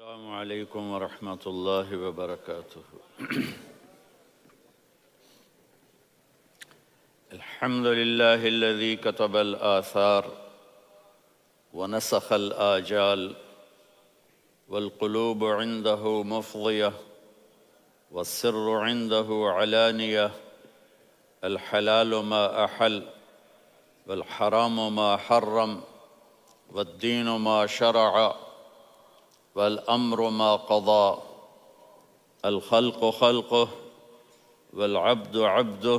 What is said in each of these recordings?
السلام عليكم ورحمة الله وبركاته. الحمد لله الذي كتب الآثار ونسخ الآجال والقلوب عنده مفضية والسر عنده علانية. الحلال ما أحل والحرام ما حرم والدين ما شرع والأمر ما قضى. الخلق خلقه والعبد عبده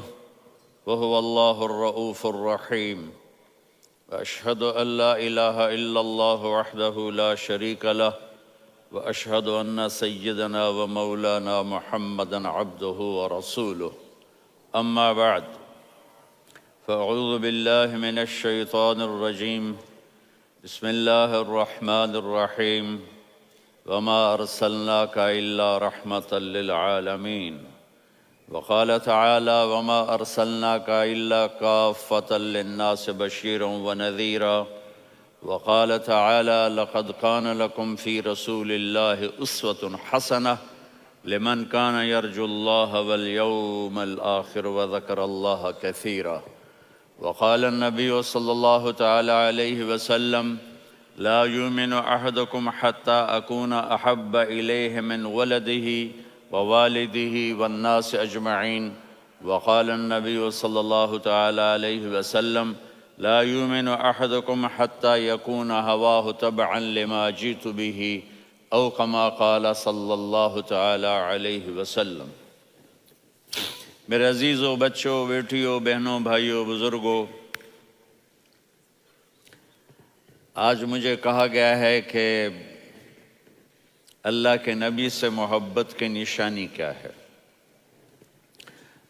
وهو الله الرؤوف الرحيم. وأشهد أن لا إله إلا الله وحده لا شريك له وأشهد أن سيدنا ومولانا محمدًا عبده ورسوله. أما بعد، فأعوذ بالله من الشيطان الرجيم. بسم الله الرحمن الرحيم. وما أرسلناك إلا رحمة للعالمين. وقال تعالى: وما أرسلناك إلا كافة للناس بشيرا ونذيرا. وقال تعالى: لقد كان لكم في رسول الله أسوة حسنة لمن كان يرجو الله واليوم الآخر وذكر الله كثيرا. وقال النبي صلى الله تعالى عليه وسلم: لا يؤمن أحدكم حتى أكون أحب إليه من ولده ووالده والناس أجمعين. وقال النبي صلى الله تعالى عليه وسلم: لا يؤمن أحدكم حتى يكون هواه تبعا لما جئت به، أو كما قال صلی اللہ تعالی علیہ وسلم۔ میرے عزیزوں، بچوں، بیٹیوں، بہنوں، بھائیوں، بزرگوں، آج مجھے کہا گیا ہے کہ اللہ کے نبی سے محبت کی نشانی کیا ہے،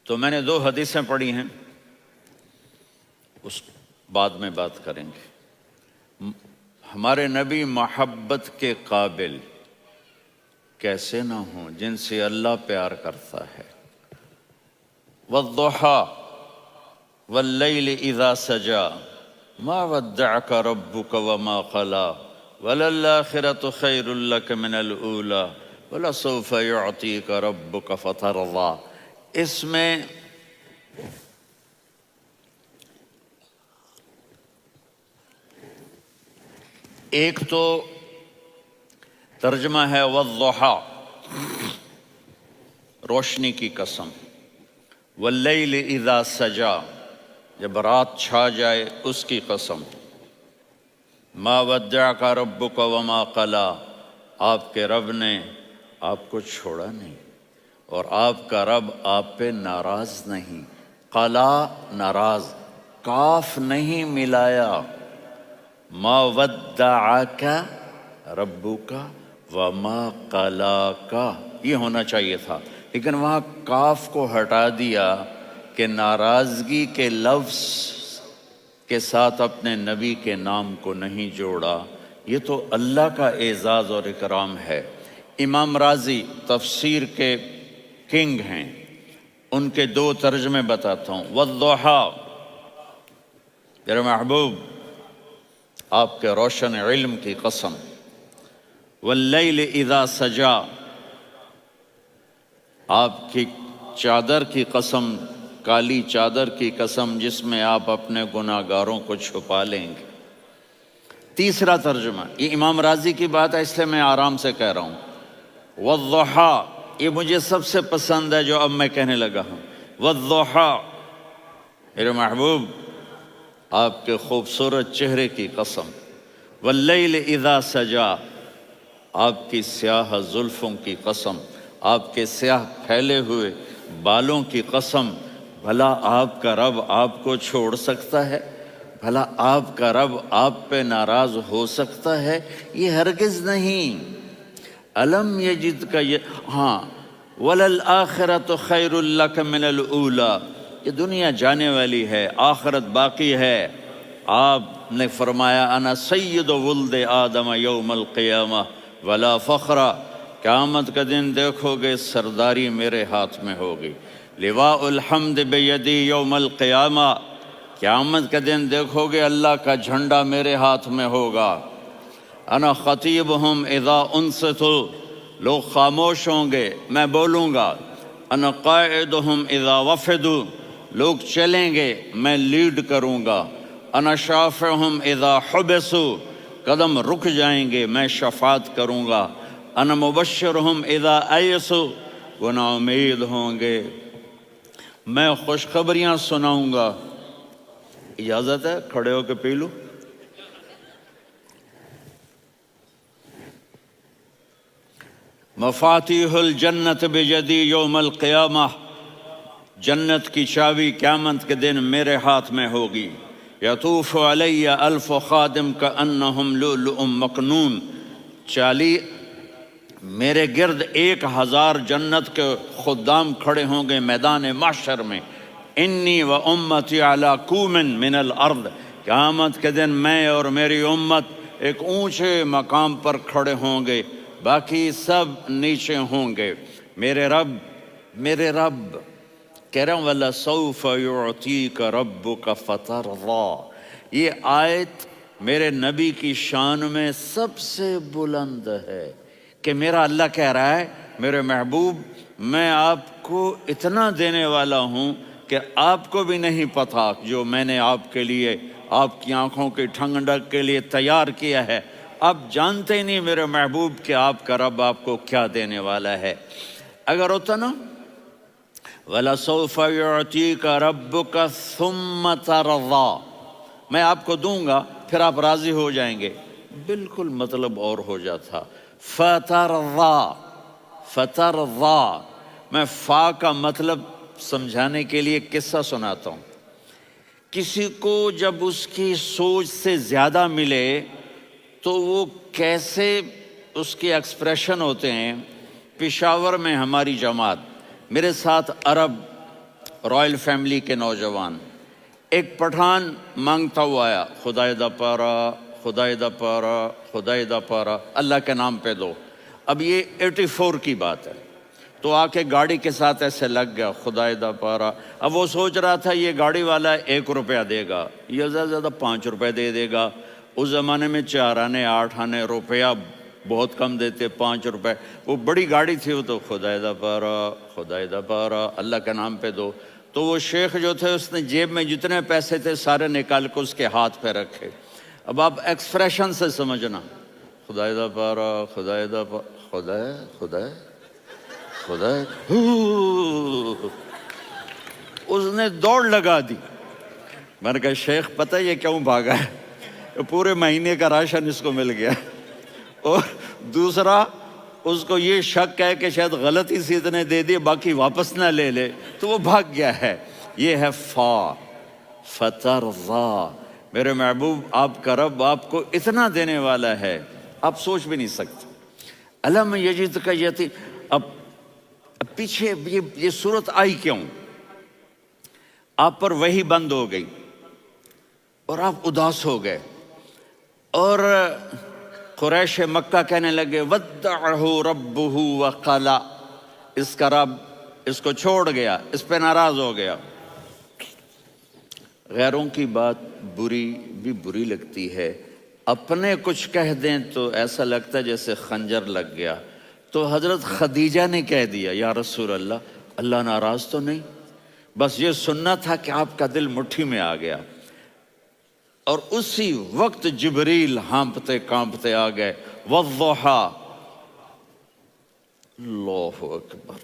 تو میں نے 2 حدیثیں پڑھی ہیں، اس بعد میں بات کریں گے۔ ہمارے نبی محبت کے قابل کیسے نہ ہوں جن سے اللہ پیار کرتا ہے۔ والضحیٰ واللیل اذا سجا ما ودعك ربك وما قلى وللآخرة خير لك من الأولى ولسوف يعطيك ربك فترضى۔ اس میں ایک تو ترجمہ ہے والضحیٰ، روشنی کی قسم، واللیل اذا سجا، جب رات چھا جائے اس کی قسم، ما ودعک ربک وما قلی، آپ کے رب نے آپ کو چھوڑا نہیں اور آپ کا رب آپ پہ ناراض نہیں۔ قلا ناراض، کاف نہیں ملایا۔ ما ودعک ربک وما قلاک، یہ ہونا چاہیے تھا، لیکن وہاں کاف کو ہٹا دیا کہ ناراضگی کے لفظ کے ساتھ اپنے نبی کے نام کو نہیں جوڑا۔ یہ تو اللہ کا اعزاز اور اکرام ہے۔ امام راضی تفسیر کے کنگ ہیں، ان کے 2 ترجمے بتاتا ہوں۔ والضحیٰ، میرے محبوب آپ کے روشن علم کی قسم۔ واللیل اذا سجا، آپ کی چادر کی قسم، کالی چادر کی قسم جس میں آپ اپنے گناہگاروں کو چھپا لیں گے۔ تیسرا ترجمہ، یہ امام راضی کی بات ہے اس لیے میں آرام سے کہہ رہا ہوں۔ والضحیٰ، یہ مجھے سب سے پسند ہے جو اب میں کہنے لگا ہوں۔ والضحیٰ، میرے محبوب آپ کے خوبصورت چہرے کی قسم۔ واللیل اذا سجا، آپ کی سیاہ زلفوں کی قسم، آپ کے سیاہ پھیلے ہوئے بالوں کی قسم۔ بھلا آپ کا رب آپ کو چھوڑ سکتا ہے؟ بھلا آپ کا رب آپ پہ ناراض ہو سکتا ہے؟ یہ ہرگز نہیں۔ الم یجد کا ہاں، وللآخرۃ خیر لک من الاولی، یہ دنیا جانے والی ہے، آخرت باقی ہے۔ آپ نے فرمایا انا سید ولد آدم یوم القیامہ ولا فخر، قیامت کا دن دیکھو گے سرداری میرے ہاتھ میں ہوگی۔ لواء الحمد بیدی یوم القیامہ، قیامت کا دن دیکھو گے اللہ کا جھنڈا میرے ہاتھ میں ہوگا۔ انا خطیبہم اذا انصتوا، لوگ خاموش ہوں گے میں بولوں گا۔ انا قائدہم اذا وفدوا، لوگ چلیں گے میں لیڈ کروں گا۔ انا شافعہم اذا حبسوا، قدم رک جائیں گے میں شفاعت کروں گا۔ انا مبشرہم اذا ایسوا، وہ نا امید ہوں گے میں خوشخبریاں سناؤں گا۔ اجازت ہے کھڑے ہو کے پی لوں؟ مفاتیح الجنت بیدی یوم القیامہ، جنت کی چابی قیامت کے دن میرے ہاتھ میں ہوگی۔ یطوف علی الف خادم کانہم لؤلؤ مکنون، میرے گرد 1000 جنت کے خدام کھڑے ہوں گے میدان محشر میں۔ انی و امتی علی کومن من الارض، قیامت کے دن میں اور میری امت ایک اونچے مقام پر کھڑے ہوں گے، باقی سب نیچے ہوں گے۔ میرے رب کہہ رہا ہوں وَلَسَوْفَ يُعْطِيكَ رَبُّكَ فَتَرْضَىٰ، یہ آیت میرے نبی کی شان میں سب سے بلند ہے کہ میرا اللہ کہہ رہا ہے میرے محبوب میں آپ کو اتنا دینے والا ہوں کہ آپ کو بھی نہیں پتا جو میں نے آپ کے لیے آپ کی آنکھوں کی ٹھنڈک کے لیے تیار کیا ہے۔ آپ جانتے ہی نہیں میرے محبوب کہ آپ کا رب آپ کو کیا دینے والا ہے۔ اگر ہوتا نا وَلَسَوْفَ يُعْطِيكَ رَبُّكَ ثُمَّ تَرْضَىٰ، میں آپ کو دوں گا پھر آپ راضی ہو جائیں گے، بالکل مطلب اور ہو جاتا۔ فترضا، میں فا کا مطلب سمجھانے کے لیے قصہ سناتا ہوں۔ کسی کو جب اس کی سوچ سے زیادہ ملے تو وہ کیسے اس کے ایکسپریشن ہوتے ہیں۔ پشاور میں ہماری جماعت، میرے ساتھ عرب رائل فیملی کے نوجوان، ایک پٹھان مانگتا ہوا آیا، خدائے دا پارا، خدائے دا پارا، خدائے دا پارا، اللہ کے نام پہ دو۔ اب یہ 84 کی بات ہے، تو آ کے گاڑی کے ساتھ ایسے لگ گیا خدائے دا پارا۔ اب وہ سوچ رہا تھا یہ گاڑی والا 1 روپیہ دے گا، یہ زیادہ زیادہ 5 روپے دے گا۔ اس زمانے میں 4 آنے 8 آنے روپیہ بہت کم دیتے، 5 روپے، وہ بڑی گاڑی تھی، وہ تو خدائے دا پارا، خدائے دا پارا، اللہ کے نام پہ دو۔ تو وہ شیخ جو تھے اس نے جیب میں جتنے پیسے تھے سارے نکال کے اس کے ہاتھ پہ رکھے۔ اب آپ ایکسپریشن سے سمجھنا، خدائے دا پارا، خدائے دا پارا، خدائے خدائے خدائے، اس نے دوڑ لگا دی۔ میں نے کہا شیخ پتہ یہ کیوں بھاگا ہے؟ پورے مہینے کا راشن اس کو مل گیا، اور دوسرا اس کو یہ شک ہے کہ شاید غلطی سے اتنے دے دیے باقی واپس نہ لے لے، تو وہ بھاگ گیا ہے۔ یہ ہے فا، فترضا، میرے محبوب آپ کا رب آپ کو اتنا دینے والا ہے آپ سوچ بھی نہیں سکتے۔ الم یجدک یتیم، اب پیچھے یہ صورت آئی کیوں؟ آپ پر وحی بند ہو گئی اور آپ اداس ہو گئے، اور قریش مکہ کہنے لگے ودعہ ربہ وقلا، اس کا رب اس کو چھوڑ گیا، اس پہ ناراض ہو گیا۔ غیروں کی بات بری لگتی ہے، اپنے کچھ کہہ دیں تو ایسا لگتا ہے جیسے خنجر لگ گیا۔ تو حضرت خدیجہ نے کہہ دیا یا رسول اللہ، اللہ ناراض تو نہیں؟ بس یہ سننا تھا کہ آپ کا دل مٹھی میں آ گیا۔ اور اسی وقت جبریل ہانپتے کانپتے آ گئے، والضحیٰ، اللہ اکبر۔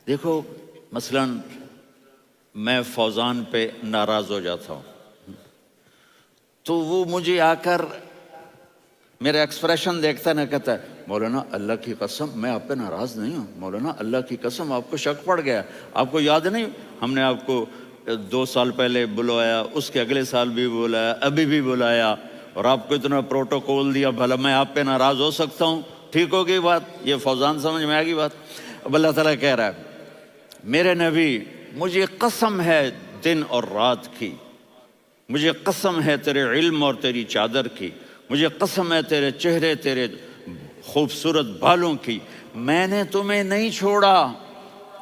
دیکھو مثلا میں فوزان پہ ناراض ہو جاتا ہوں تو وہ مجھے آ کر میرا ایکسپریشن دیکھتا ہے، نہ کہتا ہے مولانا اللہ کی قسم میں آپ پہ ناراض نہیں ہوں، مولانا اللہ کی قسم آپ کو شک پڑ گیا، آپ کو یاد نہیں ہم نے آپ کو 2 سال پہلے بلایا، اس کے اگلے سال بھی بلایا، ابھی بھی بلایا، اور آپ کو اتنا پروٹوکول دیا، بھلا میں آپ پہ ناراض ہو سکتا ہوں؟ ٹھیک ہوگی بات؟ یہ فوزان سمجھ میں آ گئی بات؟ اب اللہ تعالیٰ کہہ رہا ہے میرے نبی مجھے قسم ہے دن اور رات کی، مجھے قسم ہے تیرے علم اور تیری چادر کی، مجھے قسم ہے تیرے چہرے تیرے خوبصورت بالوں کی، میں نے تمہیں نہیں چھوڑا۔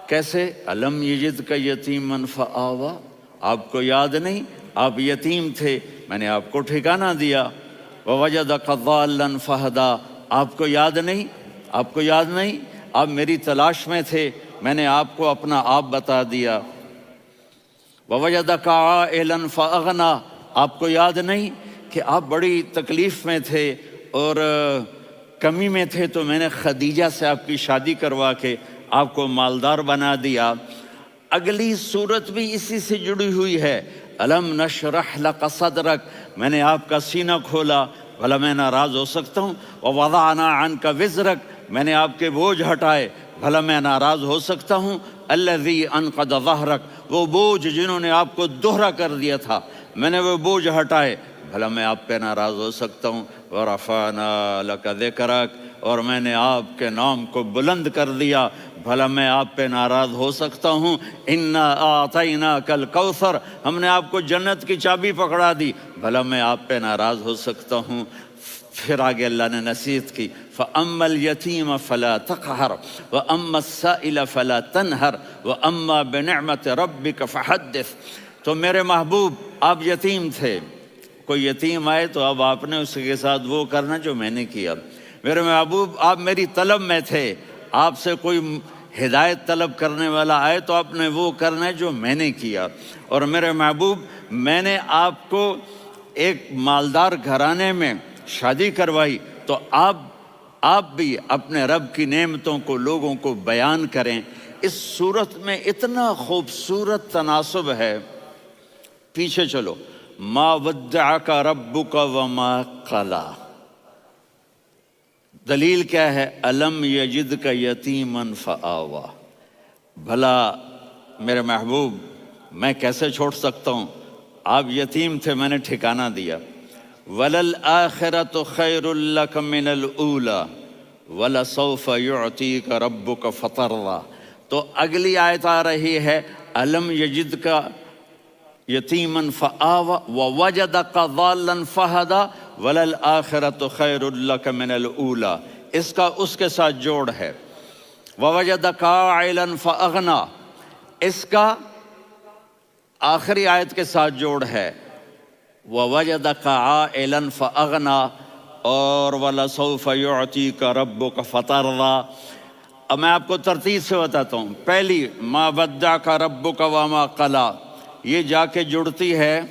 کیسے؟ الم یجدک یتیما فآویٰ، آپ کو یاد نہیں آپ یتیم تھے، میں نے آپ کو ٹھکانہ دیا۔ ووجدک ضالا فہدا، آپ کو یاد نہیں؟ آپ کو یاد نہیں؟ آپ میری تلاش میں تھے، میں نے آپ کو اپنا آپ بتا دیا۔ ووجدک عائلا فاغنا، آپ کو یاد نہیں کہ آپ بڑی تکلیف میں تھے اور کمی میں تھے، تو میں نے خدیجہ سے آپ کی شادی کروا کے آپ کو مالدار بنا دیا۔ اگلی صورت بھی اسی سے جڑی ہوئی ہے، الم نشرح لک صدرک، میں نے آپ کا سینہ کھولا، بھلا میں ناراض ہو سکتا ہوں؟ ووضعنا عنک وزرک، میں نے آپ کے بوجھ ہٹائے، بھلا میں ناراض ہو سکتا ہوں؟ الذی انقض ظہرک، وہ بوجھ جنہوں نے آپ کو دوہرا کر دیا تھا، میں نے وہ بوجھ ہٹائے، بھلا میں آپ پہ ناراض ہو سکتا ہوں؟ ورفعنا لک ذکرک، اور میں نے آپ کے نام کو بلند کر دیا، بھلا میں آپ پہ ناراض ہو سکتا ہوں؟ انا اعطیناک الکوثر، ہم نے آپ کو جنت کی چابی پکڑا دی، بھلا میں آپ پہ ناراض ہو سکتا ہوں؟ پھر آگے اللہ نے نصیحت کی، فَأَمَّا الْيَتِيمَ فَلَا تَقْهَرْ وَأَمَّا السَّائِلَ فَلَا تَنْهَرْ وَأَمَّا بِنِعْمَةِ رَبِّكَ فَحَدِّثْ۔ تو میرے محبوب، آپ یتیم تھے، کوئی یتیم آئے تو اب آپ نے اس کے ساتھ وہ کرنا جو میں نے کیا۔ میرے محبوب، آپ میری طلب میں تھے، آپ سے کوئی ہدایت طلب کرنے والا آئے تو آپ نے وہ کرنا ہے جو میں نے کیا۔ اور میرے محبوب، میں نے آپ کو ایک مالدار گھرانے میں شادی کروائی، تو آپ بھی اپنے رب کی نعمتوں کو لوگوں کو بیان کریں۔ اس صورت میں اتنا خوبصورت تناسب ہے، پیچھے چلو، ما ودعک ربک وما قلی، دلیل کیا ہے؟ الم یجدک یتیما فآویٰ، بھلا میرے محبوب میں کیسے چھوڑ سکتا ہوں؟ آپ یتیم تھے، میں نے ٹھکانہ دیا۔ وَلَلْآخِرَةُ خَيْرٌ لَكَ مِنَ الْأُولَى وَلَسَوْفَ يُعْطِيكَ رَبُّكَ فَتَرْضَىٰ۔ تو اگلی آیت آ رہی ہے، الم یجدک یتیما فآویٰ ووجدک ضالا فہدیٰ وَلَلْآخِرَةُ خَيْرٌ لَكَ مِنَ الْأُولَىٰ، اس کا اس کے ساتھ جوڑ ہے۔ وَوَجَدَكَ عَائِلًا فَأَغْنَىٰ، اس کا آخری آیت کے ساتھ جوڑ ہے، وَوَجَدَكَ عَائِلًا فَأَغْنَىٰ اور وَلَسَوْفَ يُعْطِيكَ رَبُّكَ فَتَرْضَىٰ۔ اب میں آپ کو ترتیب سے بتاتا ہوں۔ پہلی، مَا وَدَّعَكَ رَبُّكَ وَمَا قَلَىٰ، یہ جا کے جڑتی ہے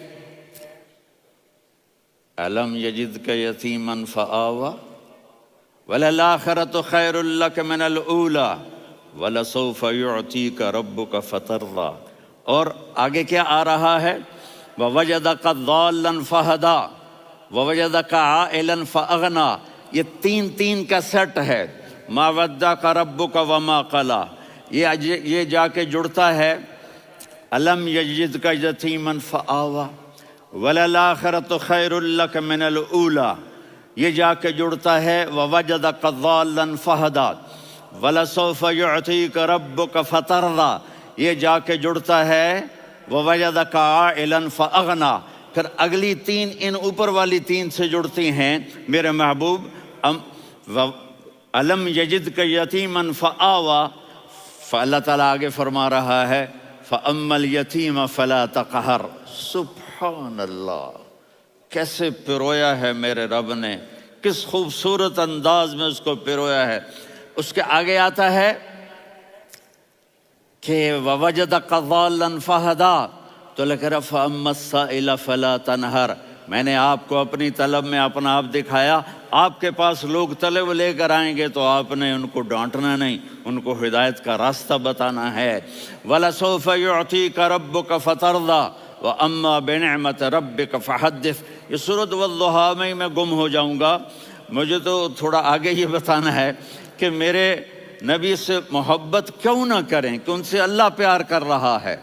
الم یجدک یتیما فآویٰ وَلَلْآخِرَةُ خَيْرٌ لَكَ مِنَ الْأُولَىٰ وَلَسَوْفَ يُعْطِيكَ رَبُّكَ فَتَرْضَىٰ۔ اور آگے کیا آ رہا ہے؟ وَوَجَدَكَ ضَالًّا فَہَدَىٰ وَوَجَدَكَ عَائِلًا فَأَغْنَىٰ، یہ تین کا سیٹ ہے۔ مَا وَدَّعَكَ رَبُّكَ وَمَا قَلَىٰ، یہ جا کے جڑتا ہے الم یجدک یتیما فآویٰ وَلَلْآخِرَةُ خَيْرٌ لَكَ مِنَ الْأُولَىٰ، یہ جا کے جڑتا ہے وَوَجَدَكَ ضَالًّا فَہَدَىٰ وَلَسَوْفَ يُعْطِيكَ رَبُّكَ فَتَرْضَىٰ، یہ جا کے جڑتا ہے وَوَجَدَكَ عَائِلًا فَأَغْنَىٰ۔ پھر اگلی تین ان اوپر والی تین سے جڑتی ہیں میرے محبوب۔ الم یجدک یتیما فآویٰ، فاللہ تعالیٰ آگے فرما رہا ہے فَأَمَّا الْيَتِيمَ فَلَا تَقْهَرْ۔ سبحان اللہ، کیسے پرویا ہے میرے رب نے، کس خوبصورت انداز میں اس کو پرویا ہے۔ اس کے آگے آتا ہے کہ وَوَجَدَكَ ضَالًّا فَہَدَىٰ، تو لکھ رہا فَأَمَّا السَّائِلَ فَلَا تَنْهَرْ، میں نے آپ کو اپنی طلب میں اپنا آپ دکھایا۔ آپ کے پاس لوگ طلب لے کر آئیں گے تو آپ نے ان کو ڈانٹنا نہیں، ان کو ہدایت کا راستہ بتانا ہے۔ وَلَسَوْفَ يُعْطِيكَ رَبُّكَ فَتَرْضَىٰ وَأَمَّا بِنِعْمَةِ رَبِّكَ فَحَدِّثْ۔ یہ سورۃ والضحیٰ میں گم ہو جاؤں گا، مجھے تو تھوڑا آگے یہ بتانا ہے کہ میرے نبی سے محبت کیوں نہ کریں، کہ ان سے اللہ پیار کر رہا ہے،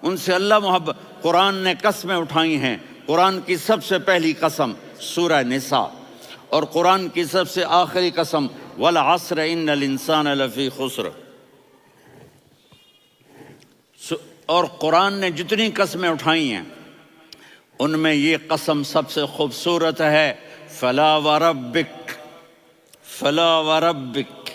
ان سے اللہ محبت۔ قرآن نے قسمیں اٹھائی ہیں، قرآن کی سب سے پہلی قسم سورہ نساء، اور قرآن کی سب سے آخری قسم وَالْعَصْرِ إِنَّ الْإِنسَانَ لَفِي خُسْرٍ۔ اور قرآن نے جتنی قسمیں اٹھائی ہیں ان میں یہ قسم سب سے خوبصورت ہے، فَلَا وَرَبِّكَ فَلَا وَرَبِّكَ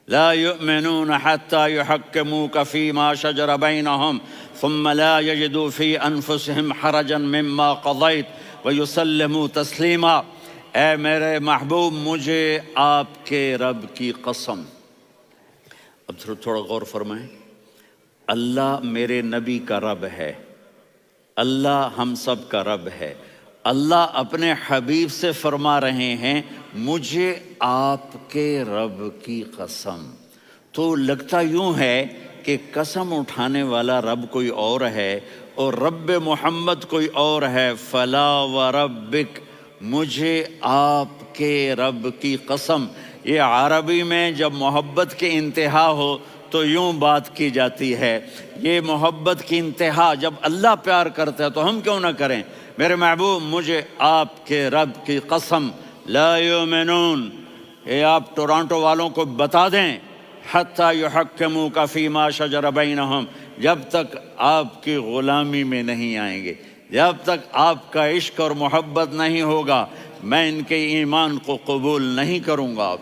لَا يُؤْمِنُونَ حَتَّى يُحَكِّمُوكَ فِي مَا شَجَرَ بَيْنَهُمْ ثُمَّ لَا يَجِدُوا فِي أَنفُسِهِمْ حَرَجًا مِمَّا قَضَيْتَ وَيُسَلِّمُوا تَسْلِيمًا، اے میرے محبوب مجھے آپ کے رب کی قسم۔ اب تھوڑا غور فرمائیں، اللہ میرے نبی کا رب ہے، اللہ ہم سب کا رب ہے، اللہ اپنے حبیب سے فرما رہے ہیں مجھے آپ کے رب کی قسم۔ تو لگتا یوں ہے کہ قسم اٹھانے والا رب کوئی اور ہے اور رب محمد کوئی اور ہے۔ فلا وربک، مجھے آپ کے رب کی قسم۔ یہ عربی میں جب محبت کی انتہا ہو تو یوں بات کی جاتی ہے، یہ محبت کی انتہا جب اللہ پیار کرتا ہے تو ہم کیوں نہ کریں۔ میرے محبوب مجھے آپ کے رب کی قسم، لا یؤمنون، یہ آپ ٹورانٹو والوں کو بتا دیں، حتی یحکموک فیما شجر بینہم، جب تک آپ کی غلامی میں نہیں آئیں گے، جب تک آپ کا عشق اور محبت نہیں ہوگا، میں ان کے ایمان کو قبول نہیں کروں گا۔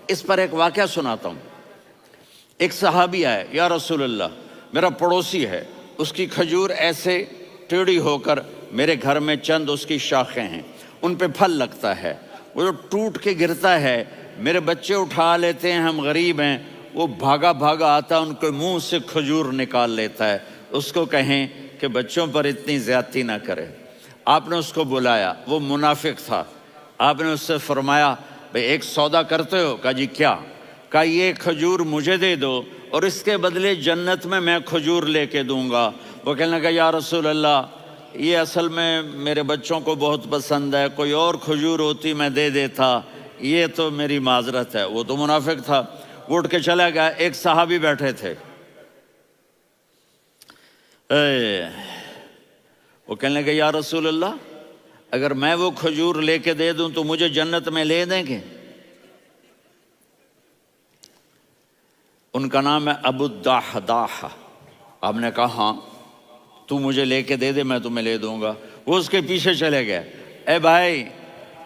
اس پر ایک واقعہ سناتا ہوں۔ ایک صحابی آئے، یا رسول اللہ میرا پڑوسی ہے، اس کی کھجور ایسے ٹیڑھی ہو کر میرے گھر میں چند اس کی شاخیں ہیں، ان پہ پھل لگتا ہے، وہ جو ٹوٹ کے گرتا ہے میرے بچے اٹھا لیتے ہیں، ہم غریب ہیں، وہ بھاگا بھاگا آتا ان کے منہ سے کھجور نکال لیتا ہے۔ اس کو کہیں کہ بچوں پر اتنی زیادتی نہ کرے۔ آپ نے اس کو بلایا، وہ منافق تھا، آپ نے اس سے فرمایا بھئی ایک سودا کرتے ہو؟ کہا جی کیا؟ کہا یہ کھجور مجھے دے دو اور اس کے بدلے جنت میں کھجور لے کے دوں گا۔ وہ کہنے لگا یا رسول اللہ یہ اصل میں میرے بچوں کو بہت پسند ہے، کوئی اور کھجور ہوتی میں دے دیتا، یہ تو میری معذرت ہے۔ وہ تو منافق تھا، وہ اٹھ کے چلا گیا۔ ایک صحابی بیٹھے تھے، وہ کہنے لگے یا رسول اللہ اگر میں وہ کھجور لے کے دے دوں تو مجھے جنت میں لے دیں گے؟ ان کا نام ہے ابو الدحداح۔ آپ نے کہا ہاں تو مجھے لے کے دے دے میں تمہیں لے دوں گا۔ وہ اس کے پیچھے چلے گئے، اے بھائی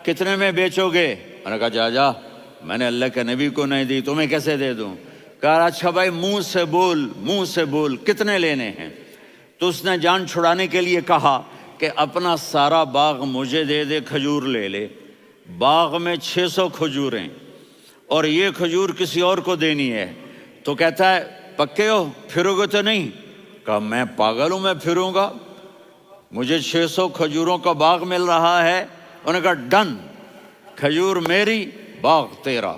کتنے میں بیچو گے؟ میں نے کہا جا میں نے اللہ کے نبی کو نہیں دی، تمہیں کیسے دے دوں؟ کہا اچھا بھائی منہ سے بول کتنے لینے ہیں؟ تو اس نے جان چھڑانے کے لیے کہا کہ اپنا سارا باغ مجھے دے دے، کھجور لے لے۔ باغ میں 600 کھجوریں اور یہ کھجور کسی اور کو دینی ہے۔ تو کہتا ہے پکے ہو، پھرو گے تو نہیں؟ کہا میں پاگل ہوں، میں پھروں گا؟ مجھے 600 کھجوروں کا باغ مل رہا ہے۔ انہوں نے کہا ڈن، کھجور میری باغ تیرا۔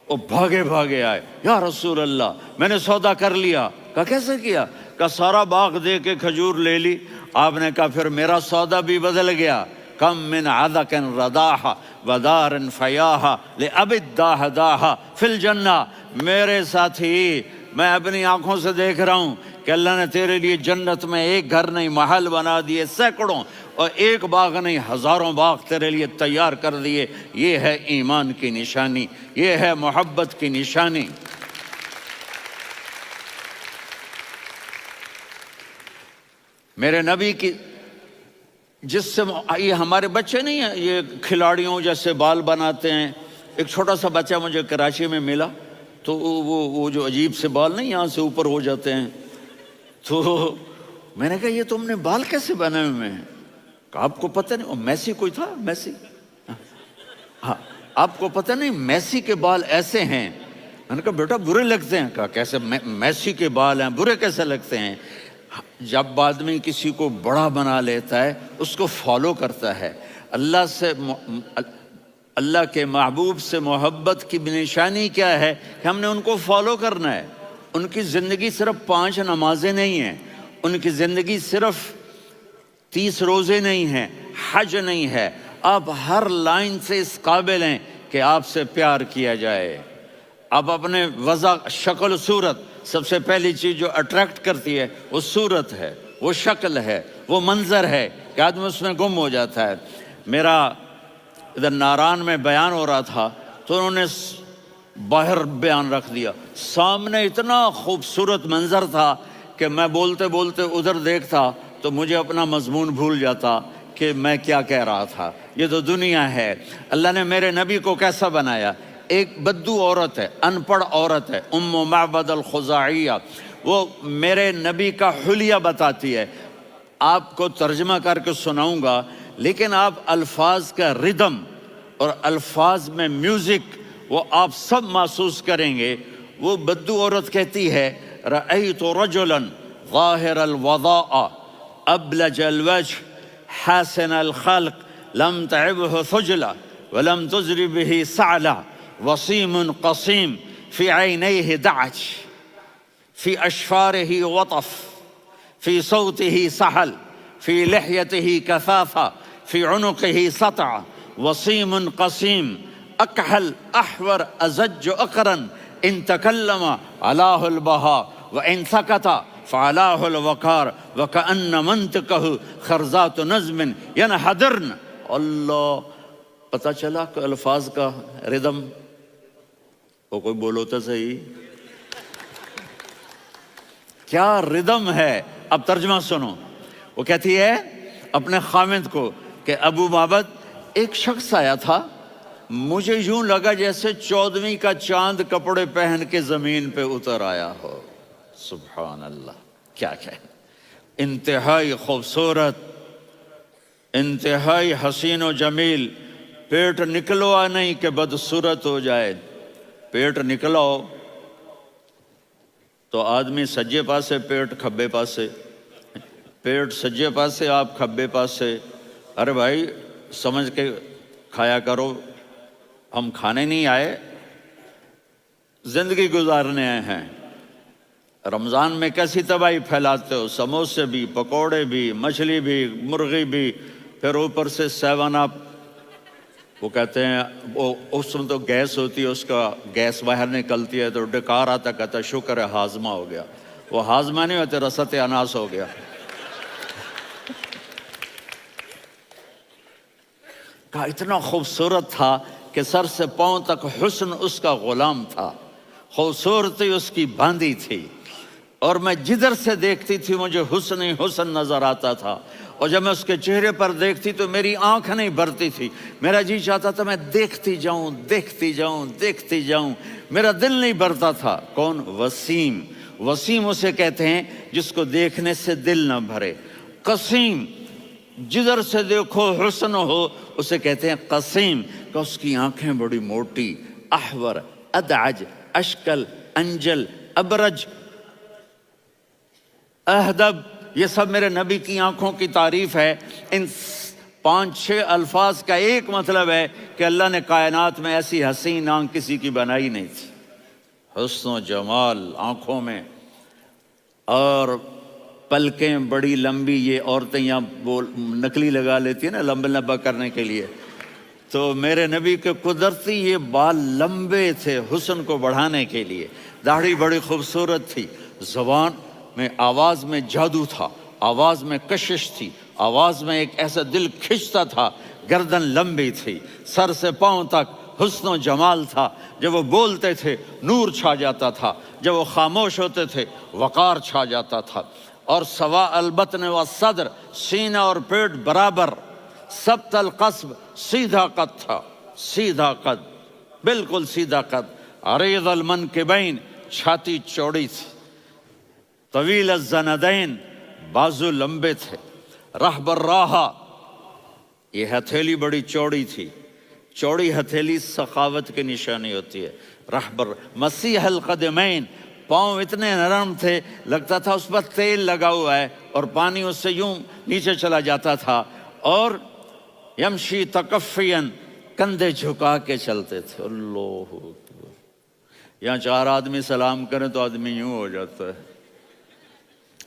وہ بھاگے بھاگے آئے، یا رسول اللہ میں نے سودا کر لیا۔ کہا کیسے کیا؟ کہا سارا باغ دے کے کھجور لے لی۔ آپ نے کہا پھر میرا سودا بھی بدل گیا۔ کم من عدق رداح ودار فیاح لأب الدحداح فی الجنہ۔ میرے ساتھی میں اپنی آنکھوں سے دیکھ رہا ہوں کہ اللہ نے تیرے لیے جنت میں ایک گھر نہیں محل بنا دیے سینکڑوں، اور ایک باغ نہیں ہزاروں باغ تیرے لیے تیار کر دیے۔ یہ ہے ایمان کی نشانی، یہ ہے محبت کی نشانی۔ میرے نبی کی جس سے یہ ہمارے بچے نہیں ہیں یہ کھلاڑیوں جیسے بال بناتے ہیں۔ ایک چھوٹا سا بچہ مجھے کراچی میں ملا تو وہ جو عجیب سے بال نہیں یہاں سے اوپر ہو جاتے ہیں، تو میں نے کہا یہ تم نے بال کیسے بنائے ہوئے ہیں؟ کہا آپ کو پتہ نہیں؟ میسی کوئی تھا، میسی، ہاں آپ کو پتہ نہیں میسی کے بال ایسے ہیں؟ میں نے کہا بیٹا برے لگتے ہیں۔ کہا کیسے؟ میسی کے بال ہیں برے کیسے لگتے ہیں؟ جب آدمی کسی کو بڑا بنا لیتا ہے اس کو فالو کرتا ہے۔ اللہ کے محبوب سے محبت کی نشانی کیا ہے کہ ہم نے ان کو فالو کرنا ہے۔ ان کی زندگی صرف 5 نمازیں نہیں ہیں، ان کی زندگی صرف 30 روزے نہیں ہیں، حج نہیں ہے۔ آپ ہر لائن سے اس قابل ہیں کہ آپ سے پیار کیا جائے۔ آپ اپنے وضع، شکل و صورت، سب سے پہلی چیز جو اٹریکٹ کرتی ہے وہ صورت ہے، وہ شکل ہے، وہ منظر ہے کہ آدمی اس میں گم ہو جاتا ہے۔ میرا ادھر ناران میں بیان ہو رہا تھا تو انہوں نے باہر بیان رکھ دیا، سامنے اتنا خوبصورت منظر تھا کہ میں بولتے بولتے ادھر دیکھتا تو مجھے اپنا مضمون بھول جاتا کہ میں کیا کہہ رہا تھا۔ یہ تو دنیا ہے۔ اللہ نے میرے نبی کو کیسا بنایا؟ ایک بدو عورت ہے، ان پڑھ عورت ہے، ام معبد الخزاعیہ، وہ میرے نبی کا حلیہ بتاتی ہے۔ آپ کو ترجمہ کر کے سناؤں گا لیکن آپ الفاظ کا ردم اور الفاظ میں میوزک وہ آپ سب محسوس کریں گے۔ وہ بدو عورت کہتی ہے رأیت رجلا ظاہر الوضاء ابلج الوجه حسن الخلق لم تعبه ثجلة ولم تزر به سعلة وصيم قصيم في عينيه دعج في أشفاره وطف في صوته سحل في لحيته كثافة في عنقه سطع وصيم قصيم أكحل أحور أزج أقرن إن تكلم علاه البهاء وإن سكت فعلاه الوقار وكأن منطقه خرزات نظم ينحدرن۔ اللہ، پتہ چلا کہ الفاظ کا ردم، وہ کوئی بولو تو صحیح، کیا ردم ہے۔ اب ترجمہ سنو۔ وہ کہتی ہے اپنے خامد کو کہ ابو معبد، ایک شخص آیا تھا، مجھے یوں لگا جیسے 14ویں کا چاند کپڑے پہن کے زمین پہ اتر آیا ہو۔ سبحان اللہ، کیا کہے، انتہائی خوبصورت، انتہائی حسین و جمیل۔ پیٹ نکلوا نہیں کہ بدصورت ہو جائے، پیٹ نکلاؤ تو آدمی سجے پاسے پیٹ کھبے پاسے، پیٹ سجے پاسے آپ کھبے پاسے۔ ارے بھائی سمجھ کے کھایا کرو، ہم کھانے نہیں آئے، زندگی گزارنے آئے ہیں۔ رمضان میں کیسی تباہی پھیلاتے ہو، سموسے بھی، پکوڑے بھی، مچھلی بھی، مرغی بھی، پھر اوپر سے 7 اپ، وہ کہتے ہیں وہ اس میں تو گیس ہوتی ہے، اس کا گیس باہر نکلتی ہے تو ڈکار آتا، کہتا شکر ہے ہاضمہ ہو گیا۔ وہ ہاضمہ نہیں ہوتے، رسط اناس ہو گیا۔ کہا اتنا خوبصورت تھا کہ سر سے پاؤں تک حسن اس کا غلام تھا، خوبصورتی اس کی باندھی تھی، اور میں جدھر سے دیکھتی تھی مجھے حسن ہی حسن نظر آتا تھا، اور جب میں اس کے چہرے پر دیکھتی تو میری آنکھ نہیں بھرتی تھی، میرا جی چاہتا تھا میں دیکھتی جاؤں دیکھتی جاؤں دیکھتی جاؤں، میرا دل نہیں بھرتا تھا۔ کون؟ وسیم۔ وسیم اسے کہتے ہیں جس کو دیکھنے سے دل نہ بھرے۔ قسیم، جدھر سے دیکھو حسن ہو، اسے کہتے ہیں قسیم، کہ اس کی آنکھیں بڑی موٹی، احور، ادعج، اشکل، انجل، ابرج، اہدب، یہ سب میرے نبی کی آنکھوں کی تعریف ہے۔ ان 5-6 الفاظ کا ایک مطلب ہے کہ اللہ نے کائنات میں ایسی حسین آنکھ کسی کی بنائی نہیں تھی۔ حسن و جمال آنکھوں میں، اور پلکیں بڑی لمبی، یہ عورتیں یہاں نکلی لگا لیتی ہیں نا لمبا کرنے کے لیے، تو میرے نبی کے قدرتی یہ بال لمبے تھے حسن کو بڑھانے کے لیے، داڑھی بڑی خوبصورت تھی، زبان میں، آواز میں جادو تھا، آواز میں کشش تھی، آواز میں ایک ایسا دل کھنچتا تھا، گردن لمبی تھی، سر سے پاؤں تک حسن و جمال تھا، جب وہ بولتے تھے نور چھا جاتا تھا، جب وہ خاموش ہوتے تھے وقار چھا جاتا تھا، اور سوا البطن و صدر، سینہ اور پیٹ برابر، سبت القصب، سیدھا قد تھا، سیدھا قد، بالکل سیدھا قد، عریض المنکبین، چھاتی چوڑی تھی، طویل الزندین، بازو لمبے تھے، رحب الراحہ، یہ ہتھیلی بڑی چوڑی تھی، چوڑی ہتھیلی سخاوت کی نشانی ہوتی ہے، رحب مسیح القدمین، پاؤں اتنے نرم تھے لگتا تھا اس پر تیل لگا ہوا ہے، اور پانی اس سے یوں نیچے چلا جاتا تھا، اور یمشی تکفین، کندھے جھکا کے چلتے تھے۔ اللہ اکبر، یہاں 4 آدمی سلام کریں تو آدمی یوں ہو جاتا ہے،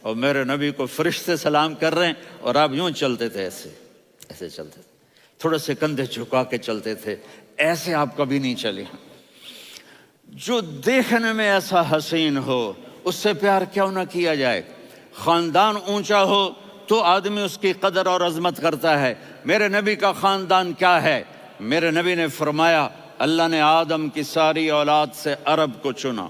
اور میرے نبی کو فرشتے سلام کر رہے ہیں اور آپ یوں چلتے تھے، ایسے ایسے چلتے تھے، تھوڑے سے کندھے جھکا کے چلتے تھے، ایسے آپ کبھی نہیں چلے۔ جو دیکھنے میں ایسا حسین ہو اس سے پیار کیوں نہ کیا جائے؟ خاندان اونچا ہو تو آدمی اس کی قدر اور عظمت کرتا ہے۔ میرے نبی کا خاندان کیا ہے؟ میرے نبی نے فرمایا اللہ نے آدم کی ساری اولاد سے عرب کو چنا،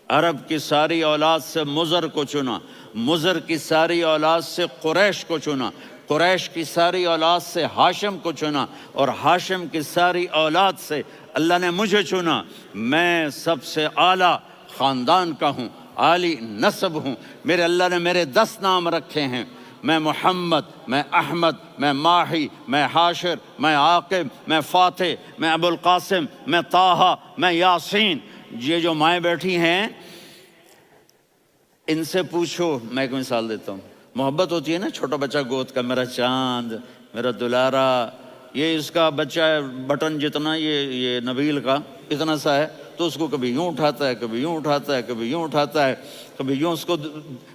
عرب کی ساری اولاد سے مضر کو چنا، مضر کی ساری اولاد سے قریش کو چنا، قریش کی ساری اولاد سے ہاشم کو چنا، اور ہاشم کی ساری اولاد سے اللہ نے مجھے چنا۔ میں سب سے اعلیٰ خاندان کا ہوں، عالی نسب ہوں، میرے اللہ نے میرے 10 نام رکھے ہیں، میں محمد، میں احمد، میں ماہی، میں حاشر، میں عاقب، میں فاتح، میں ابو القاسم، میں طٰہٰ، میں یاسین۔ یہ جو مائیں بیٹھی ہیں ان سے پوچھو، میں ایک مثال دیتا ہوں، محبت ہوتی ہے نا چھوٹا بچہ گود کا، میرا چاند، میرا دلارا، یہ اس کا بچہ بٹن جتنا یہ نبیل کا اتنا سا ہے، تو اس کو کبھی یوں اٹھاتا ہے، کبھی یوں اٹھاتا ہے، کبھی یوں اٹھاتا ہے، کبھی یوں اس کو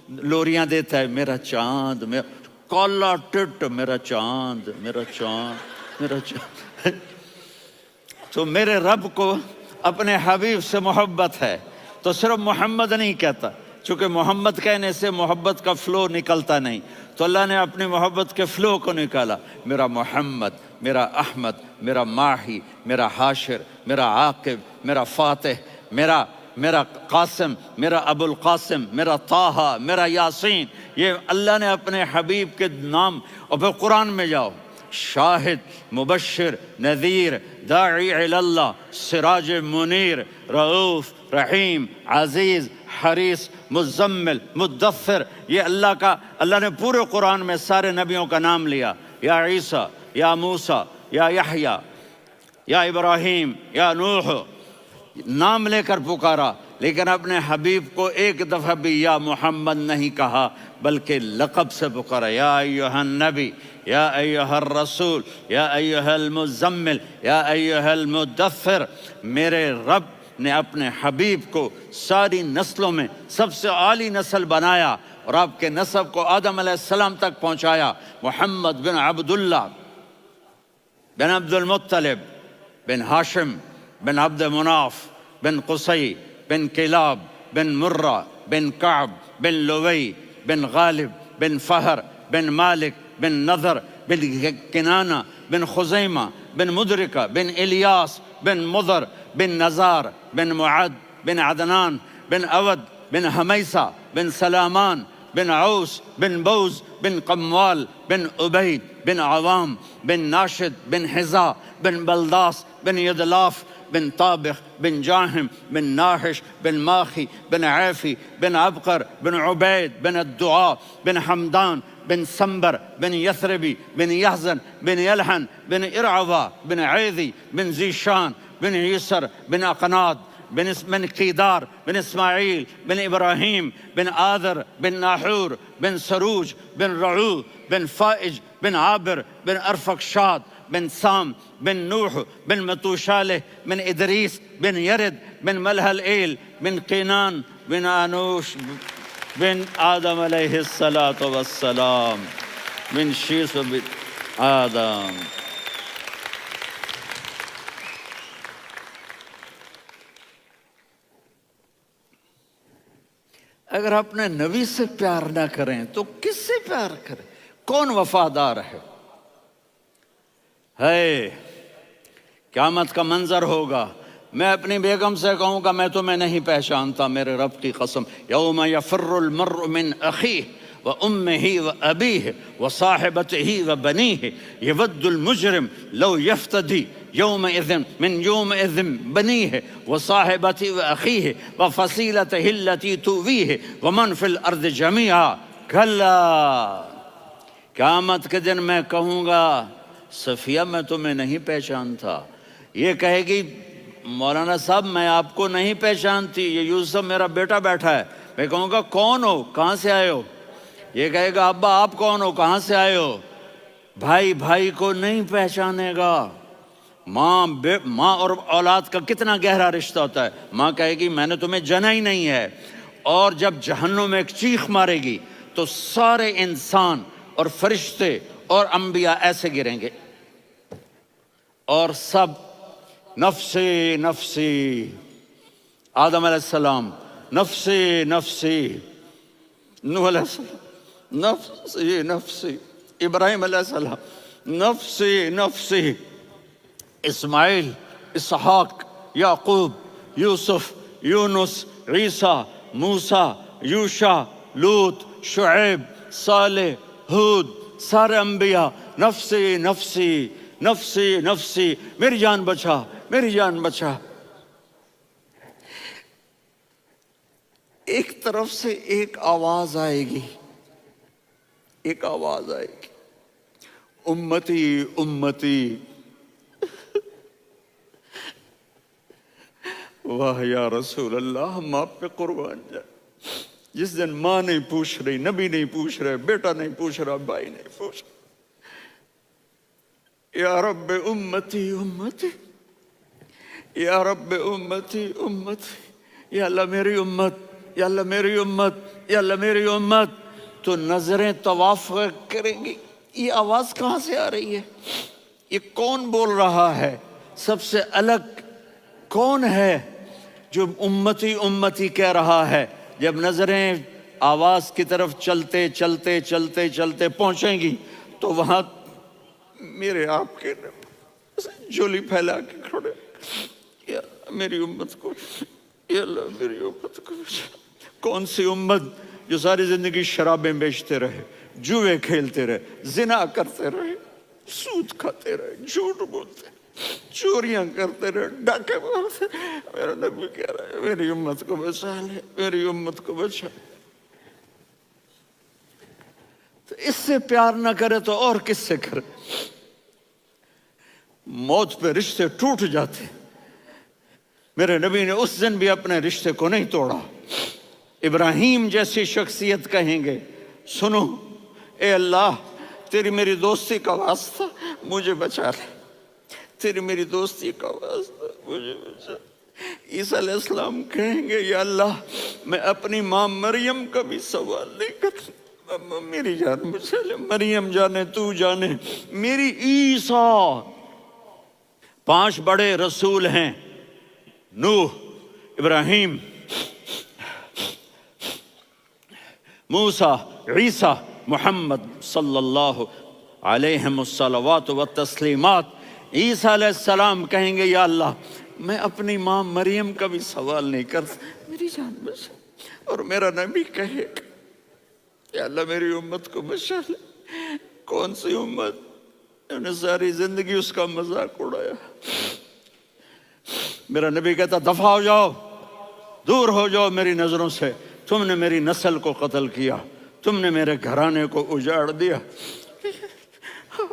لوریاں دیتا ہے، میرا چاند، میرا کالا ٹٹ، میرا چاند، میرا چاند، میرا چاند۔ تو میرے رب کو اپنے حبیب سے محبت ہے، تو صرف محمد نہیں کہتا، چونکہ محمد کہنے سے محبت کا فلو نکلتا نہیں، تو اللہ نے اپنی محبت کے فلو کو نکالا، میرا محمد، میرا احمد، میرا ماہی، میرا حاشر، میرا عاقب، میرا فاتح، میرا قاسم، میرا ابو القاسم، میرا طٰہٰ، میرا یاسین۔ یہ اللہ نے اپنے حبیب کے نام، اور پھر قرآن میں جاؤ، شاہد، مبشر، نذیر، داعی اللہ، سراج منیر، رؤوف، رحیم، عزیز، حریص، مزمل، مدثر، یہ اللہ نے پورے قرآن میں سارے نبیوں کا نام لیا، یا عیسیٰ، یا موسیٰ، یا یحییٰ، یا ابراہیم، یا نوح، نام لے کر پکارا، لیکن اپنے حبیب کو ایک دفعہ بھی یا محمد نہیں کہا، بلکہ لقب سے پکارا، یا ایھا النبی، یا ایھا الرسول، یا ایھا المزمل، یا ایھا المدثر۔ میرے رب نے اپنے حبیب کو ساری نسلوں میں سب سے عالی نسل بنایا، اور آپ کے نسب کو آدم علیہ السلام تک پہنچایا، محمد بن عبداللہ بن عبد المطلب بن ہاشم بن عبد مناف بن قصی بن کلاب بن مرہ بن کعب بن لوی بن غالب بن فہر بن مالک بن نضر بن کنانہ بن خزیمہ بن مدرکہ بن الیاس بن مضر بن نزار بن معد بن عدنان بن اود بن حمیسہ بن سلامان بن عوس بن بوز بن قموال بن عبید بن عوام بن ناشد بن حذا بن بلداس بن یدلاف بن طابخ بن جاہم بن ناحش بن ماخی بن عیفی بن عبقر بن عبید بن الدعاء بن حمدان بن سنبر بن یثربی بن یحزن بن یلحن بن ارعوا بن عیذی بن ذیشان بن یسر بن اقناد بن قیدار بن اسماعیل بن ابراہیم بن آذر بن ناحور بن سروج بن رعو بن فائج بن عابر بن ارفقشاد بن سام بن نوح بن متوشالح بن ادریس بن یرد بن ملہلئیل بن قینان بن آنوش بن آدم علیہ السلام بن شیس بن آدم۔ اگر اپنے نبی سے پیار نہ کریں تو کس سے پیار کریں؟ کون وفادار ہے؟ قیامت کا منظر ہوگا، میں اپنی بیگم سے کہوں گا میں تمہیں نہیں پہچانتا، میرے رب کی قسم، یوم یفر المرء من اخیہ وامہ وابیہ وصاحبتہ وبنیہ یود المجرم لو یفتدی یومئذ من یومئذ بنیہ وصاحبتہ واخیہ وفصیلتہ التی تؤویہ ومن فی الارض جمیعا کلا۔ قیامت کے دن میں کہوں گا صفیہ میں تمہیں نہیں پہچانتا، یہ کہے گی مولانا صاحب میں آپ کو نہیں پہچانتی، یہ یوسف میرا بیٹا بیٹھا ہے، میں کہوں گا کون ہو، کہاں سے آئے ہو؟ یہ کہے گا ابا آپ کون ہو، کہاں سے آئے ہو؟ بھائی بھائی کو نہیں پہچانے گا۔ ماں اور اولاد کا کتنا گہرا رشتہ ہوتا ہے، ماں کہے گی میں نے تمہیں جنا ہی نہیں ہے، اور جب جہنم میں ایک چیخ مارے گی تو سارے انسان اور فرشتے اور انبیاء ایسے گریں گے، اور سب نفسی نفسی، آدم علیہ السلام نفسی نفسی، نوح علیہ السلام نفسی نفسی، ابراہیم علیہ السلام نفسی نفسی، اسماعیل، اسحاق، یعقوب، یوسف، یونس، عیسیٰ، موسیٰ، یوشع، لوط، شعیب، صالح، ہود، سارے انبیاء نفسی نفسی نفسی نفسی، میری جان بچا میری جان بچا۔ ایک طرف سے ایک آواز آئے گی، ایک آواز آئے گی، امتی امتی۔ واہ یا رسول اللہ، ہم آپ پہ قربان جائیں۔ جس دن ماں نہیں پوچھ رہی، نبی نہیں پوچھ رہے، بیٹا نہیں پوچھ رہا، بھائی نہیں پوچھ رہا، یا رب امتی امتی، یا رب امتی امتی، یا اللہ میری امت، یا اللہ میری امت، یا اللہ میری امت۔ تو نظریں طواف کریں گی، یہ آواز کہاں سے آ رہی ہے؟ یہ کون بول رہا ہے؟ سب سے الگ کون ہے جو امتی امتی کہہ رہا ہے؟ جب نظریں آواز کی طرف چلتے چلتے چلتے چلتے پہنچیں گی تو وہاں میرے آپ کے جولی پھیلا کے کھڑے، یا میری امت کو، یا اللہ میری امت کو۔ کون سی امت جو ساری زندگی شرابیں بیچتے رہے، جوئے کھیلتے رہے، زنا کرتے رہے، سود کھاتے رہے، جھوٹ بولتے، چوریاں کرتے رہے، ڈاکے مارتے رہے۔ میرا نبی کہہ رہا ہے میری امت کو بچا لے، میری امت کو بچا۔ تو اس سے پیار نہ کرے تو اور کس سے کرے؟ موت پہ رشتے ٹوٹ جاتے، میرے نبی نے اس دن بھی اپنے رشتے کو نہیں توڑا۔ ابراہیم جیسی شخصیت کہیں گے سنو اے اللہ تیری میری دوستی کا واسطہ مجھے بچا لے، تیری میری دوستی کا واسطہ مجھے بچا۔ عیسیٰ علیہ السلام کہیں گے یا اللہ میں اپنی ماں مریم کا بھی سوال نہیں کرتا، میری جان بچا لے، مریم جانے تو جانے میری عیسیٰ۔ 5 بڑے رسول ہیں، نوح، ابراہیم، موسیٰ، عیسیٰ، محمد صلی اللہ علیہ الصلوات والتسلیمات۔ عیسیٰ علیہ السلام کہیں گے یا اللہ میں اپنی ماں مریم کا بھی سوال نہیں کرتا، میری جان بچا۔ اور میرا نبی کہے گا یا اللہ میری امت کو بچا لے۔ کون سی امت؟ انہوں نے ساری زندگی اس کا مذاق اڑایا۔ میرا نبی کہتا دفع ہو جاؤ، دور ہو جاؤ میری نظروں سے، تم نے میری نسل کو قتل کیا، تم نے میرے گھرانے کو اجاڑ دیا۔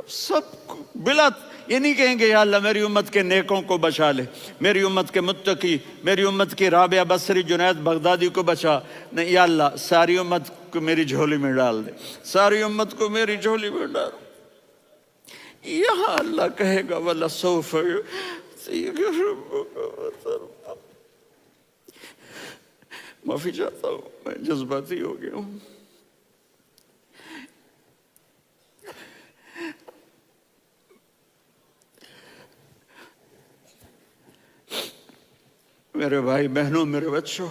سب کو بلا یہ نہیں کہیں گے یا اللہ میری امت کے نیکوں کو بچا لے، میری امت کے متقی، میری امت کی رابعہ بصری، جنید بغدادی کو بچا، نہیں یا اللہ ساری امت کو میری جھولی میں ڈال دے، ساری امت کو میری جھولی میں ڈال۔ یہاں اللہ کہے گا وَلَسَوْفَ يُعْطِيكَ رَبُّكَ فَتَرْضَىٰ۔ معافی چاہتا ہوں، میں جذباتی ہو گیا ہوں۔ میرے بھائی بہنوں، میرے بچوں،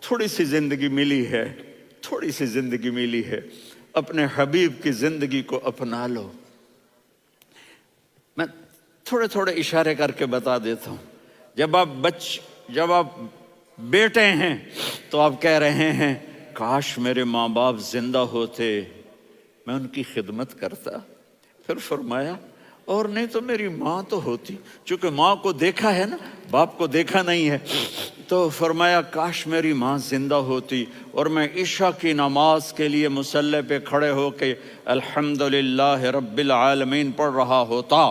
تھوڑی سی زندگی ملی ہے، تھوڑی سی زندگی ملی ہے، اپنے حبیب کی زندگی کو اپنا لو۔ میں تھوڑے تھوڑے اشارے کر کے بتا دیتا ہوں۔ جب آپ بیٹے ہیں تو آپ کہہ رہے ہیں کاش میرے ماں باپ زندہ ہوتے، میں ان کی خدمت کرتا۔ پھر فرمایا اور نہیں تو میری ماں تو ہوتی، چونکہ ماں کو دیکھا ہے نا، باپ کو دیکھا نہیں ہے، تو فرمایا کاش میری ماں زندہ ہوتی اور میں عشاء کی نماز کے لیے مصلی پہ کھڑے ہو کے الحمدللہ رب العالمین پڑھ رہا ہوتا،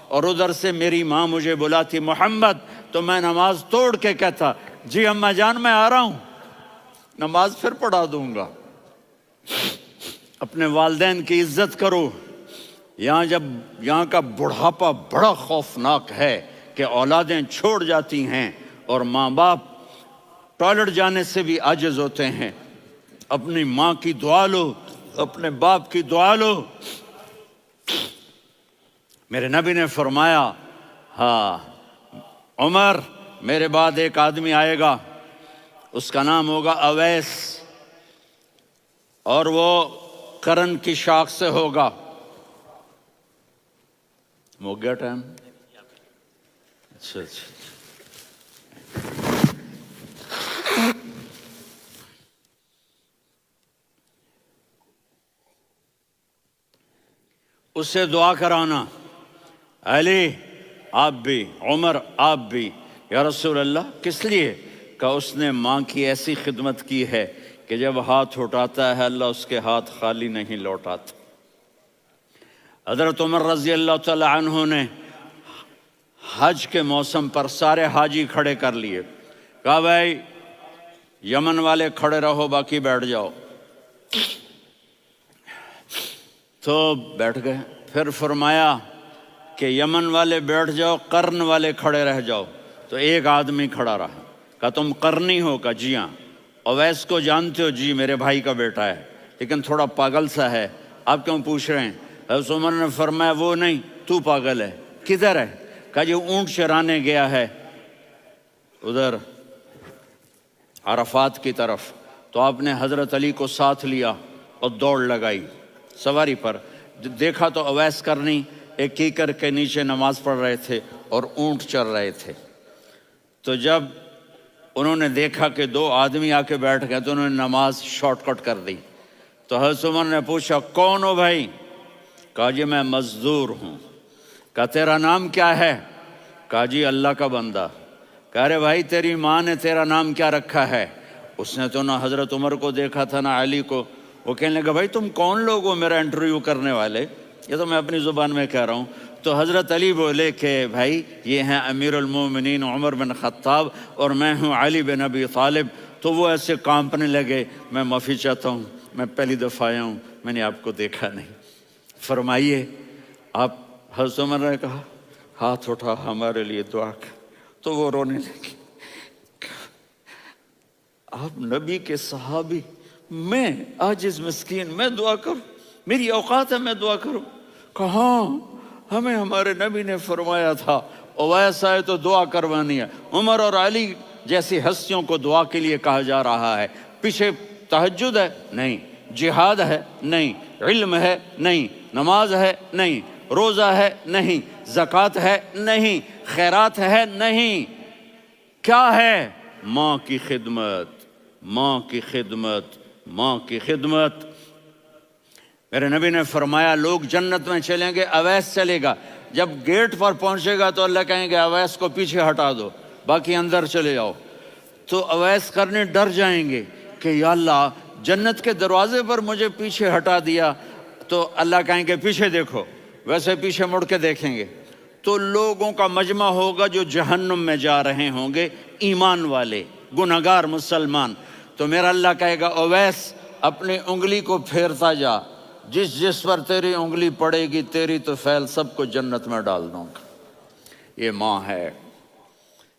اور ادھر سے میری ماں مجھے بلاتی محمد، تو میں نماز توڑ کے کہتا جی اماں جان میں آ رہا ہوں، نماز پھر پڑھا دوں گا۔ اپنے والدین کی عزت کرو۔ یہاں کا بڑھاپا بڑا خوفناک ہے کہ اولادیں چھوڑ جاتی ہیں اور ماں باپ ٹوائلٹ جانے سے بھی عاجز ہوتے ہیں۔ اپنی ماں کی دعا لو، اپنے باپ کی دعا لو۔ میرے نبی نے فرمایا ہاں عمر میرے بعد ایک آدمی آئے گا، اس کا نام ہوگا اویس، اور وہ قرن کی شاخ سے ہوگا۔ ہو گیا ٹائم؟ اچھا اس سے دعا کرانا، علی آپ بھی، عمر آپ بھی۔ یا رسول اللہ کس لیے؟ کہ اس نے ماں کی ایسی خدمت کی ہے کہ جب ہاتھ اٹھاتا ہے اللہ اس کے ہاتھ خالی نہیں لوٹاتا۔ حضرت عمر رضی اللہ تعالی عنہ نے حج کے موسم پر سارے حاجی کھڑے کر لیے، کہا بھائی یمن والے کھڑے رہو، باقی بیٹھ جاؤ۔ تو بیٹھ گئے۔ پھر فرمایا کہ یمن والے بیٹھ جاؤ، قرن والے کھڑے رہ جاؤ۔ تو ایک آدمی کھڑا رہا، کہا تم قرنی ہو؟ کہا جی ہاں۔ اویس کو جانتے ہو؟ جی میرے بھائی کا بیٹا ہے، لیکن تھوڑا پاگل سا ہے، آپ کیوں پوچھ رہے ہیں؟ حضرت عمر نے فرمایا وہ نہیں، تو پاگل ہے۔ کدھر ہے؟ کہا جی اونٹ چرانے گیا ہے ادھر عرفات کی طرف۔ تو آپ نے حضرت علی کو ساتھ لیا اور دوڑ لگائی سواری پر۔ دیکھا تو اویس کرنی ایک کیکر کے نیچے نماز پڑھ رہے تھے اور اونٹ چر رہے تھے۔ تو جب انہوں نے دیکھا کہ دو آدمی آ کے بیٹھ گئے تو انہوں نے نماز شارٹ کٹ کر دی۔ تو حضرت عمر نے پوچھا کون ہو بھائی؟ کہا جی میں مزدور ہوں۔ کہا تیرا نام کیا ہے؟ کہا جی اللہ کا بندہ۔ کہا رے بھائی تیری ماں نے تیرا نام کیا رکھا ہے؟ اس نے تو نہ حضرت عمر کو دیکھا تھا نہ علی کو۔ وہ کہنے لگا بھائی تم کون لوگ ہو میرا انٹرویو کرنے والے؟ یہ تو میں اپنی زبان میں کہہ رہا ہوں۔ تو حضرت علی بولے کہ بھائی یہ ہیں امیر المومنین عمر بن خطاب اور میں ہوں علی بن ابی طالب۔ تو وہ ایسے کانپنے لگے، میں معافی چاہتا ہوں، میں پہلی دفعہ آیا ہوں، میں نے آپ کو دیکھا نہیں، فرمائیے آپ۔ حضرت عمر نے کہا ہاتھ اٹھا ہمارے لیے دعا کر۔ تو وہ رونے لگی، آپ نبی کے صحابی، میں عاجز مسکین میں دعا کروں؟ میری اوقات ہے میں دعا کروں؟ کہاں، ہمیں ہمارے نبی نے فرمایا تھا اویس آئے تو دعا کروانی ہے۔ عمر اور علی جیسی ہستیوں کو دعا کے لیے کہا جا رہا ہے۔ پیچھے تہجد ہے؟ نہیں۔ جہاد ہے؟ نہیں۔ علم ہے؟ نہیں۔ نماز ہے؟ نہیں۔ روزہ ہے؟ نہیں۔ زکوٰۃ ہے؟ نہیں۔ خیرات ہے؟ نہیں۔ کیا ہے؟ ماں کی خدمت، ماں کی خدمت، ماں کی خدمت۔ میرے نبی نے فرمایا لوگ جنت میں چلیں گے، اویس چلے گا، جب گیٹ پر پہنچے گا تو اللہ کہیں گے اویس کو پیچھے ہٹا دو، باقی اندر چلے جاؤ۔ تو اویس کرنے ڈر جائیں گے کہ یا اللہ جنت کے دروازے پر مجھے پیچھے ہٹا دیا۔ تو اللہ کہیں گے پیچھے دیکھو، ویسے پیچھے مڑ کے دیکھیں گے تو لوگوں کا مجمع ہوگا جو جہنم میں جا رہے ہوں گے، ایمان والے، گنہگار مسلمان۔ تو میرا اللہ کہے گا اویس اپنی انگلی کو پھیرتا جا، جس جس پر تیری انگلی پڑے گی تیری تو فیل سب کو جنت میں ڈال دوں گا۔ یہ ماں ہے،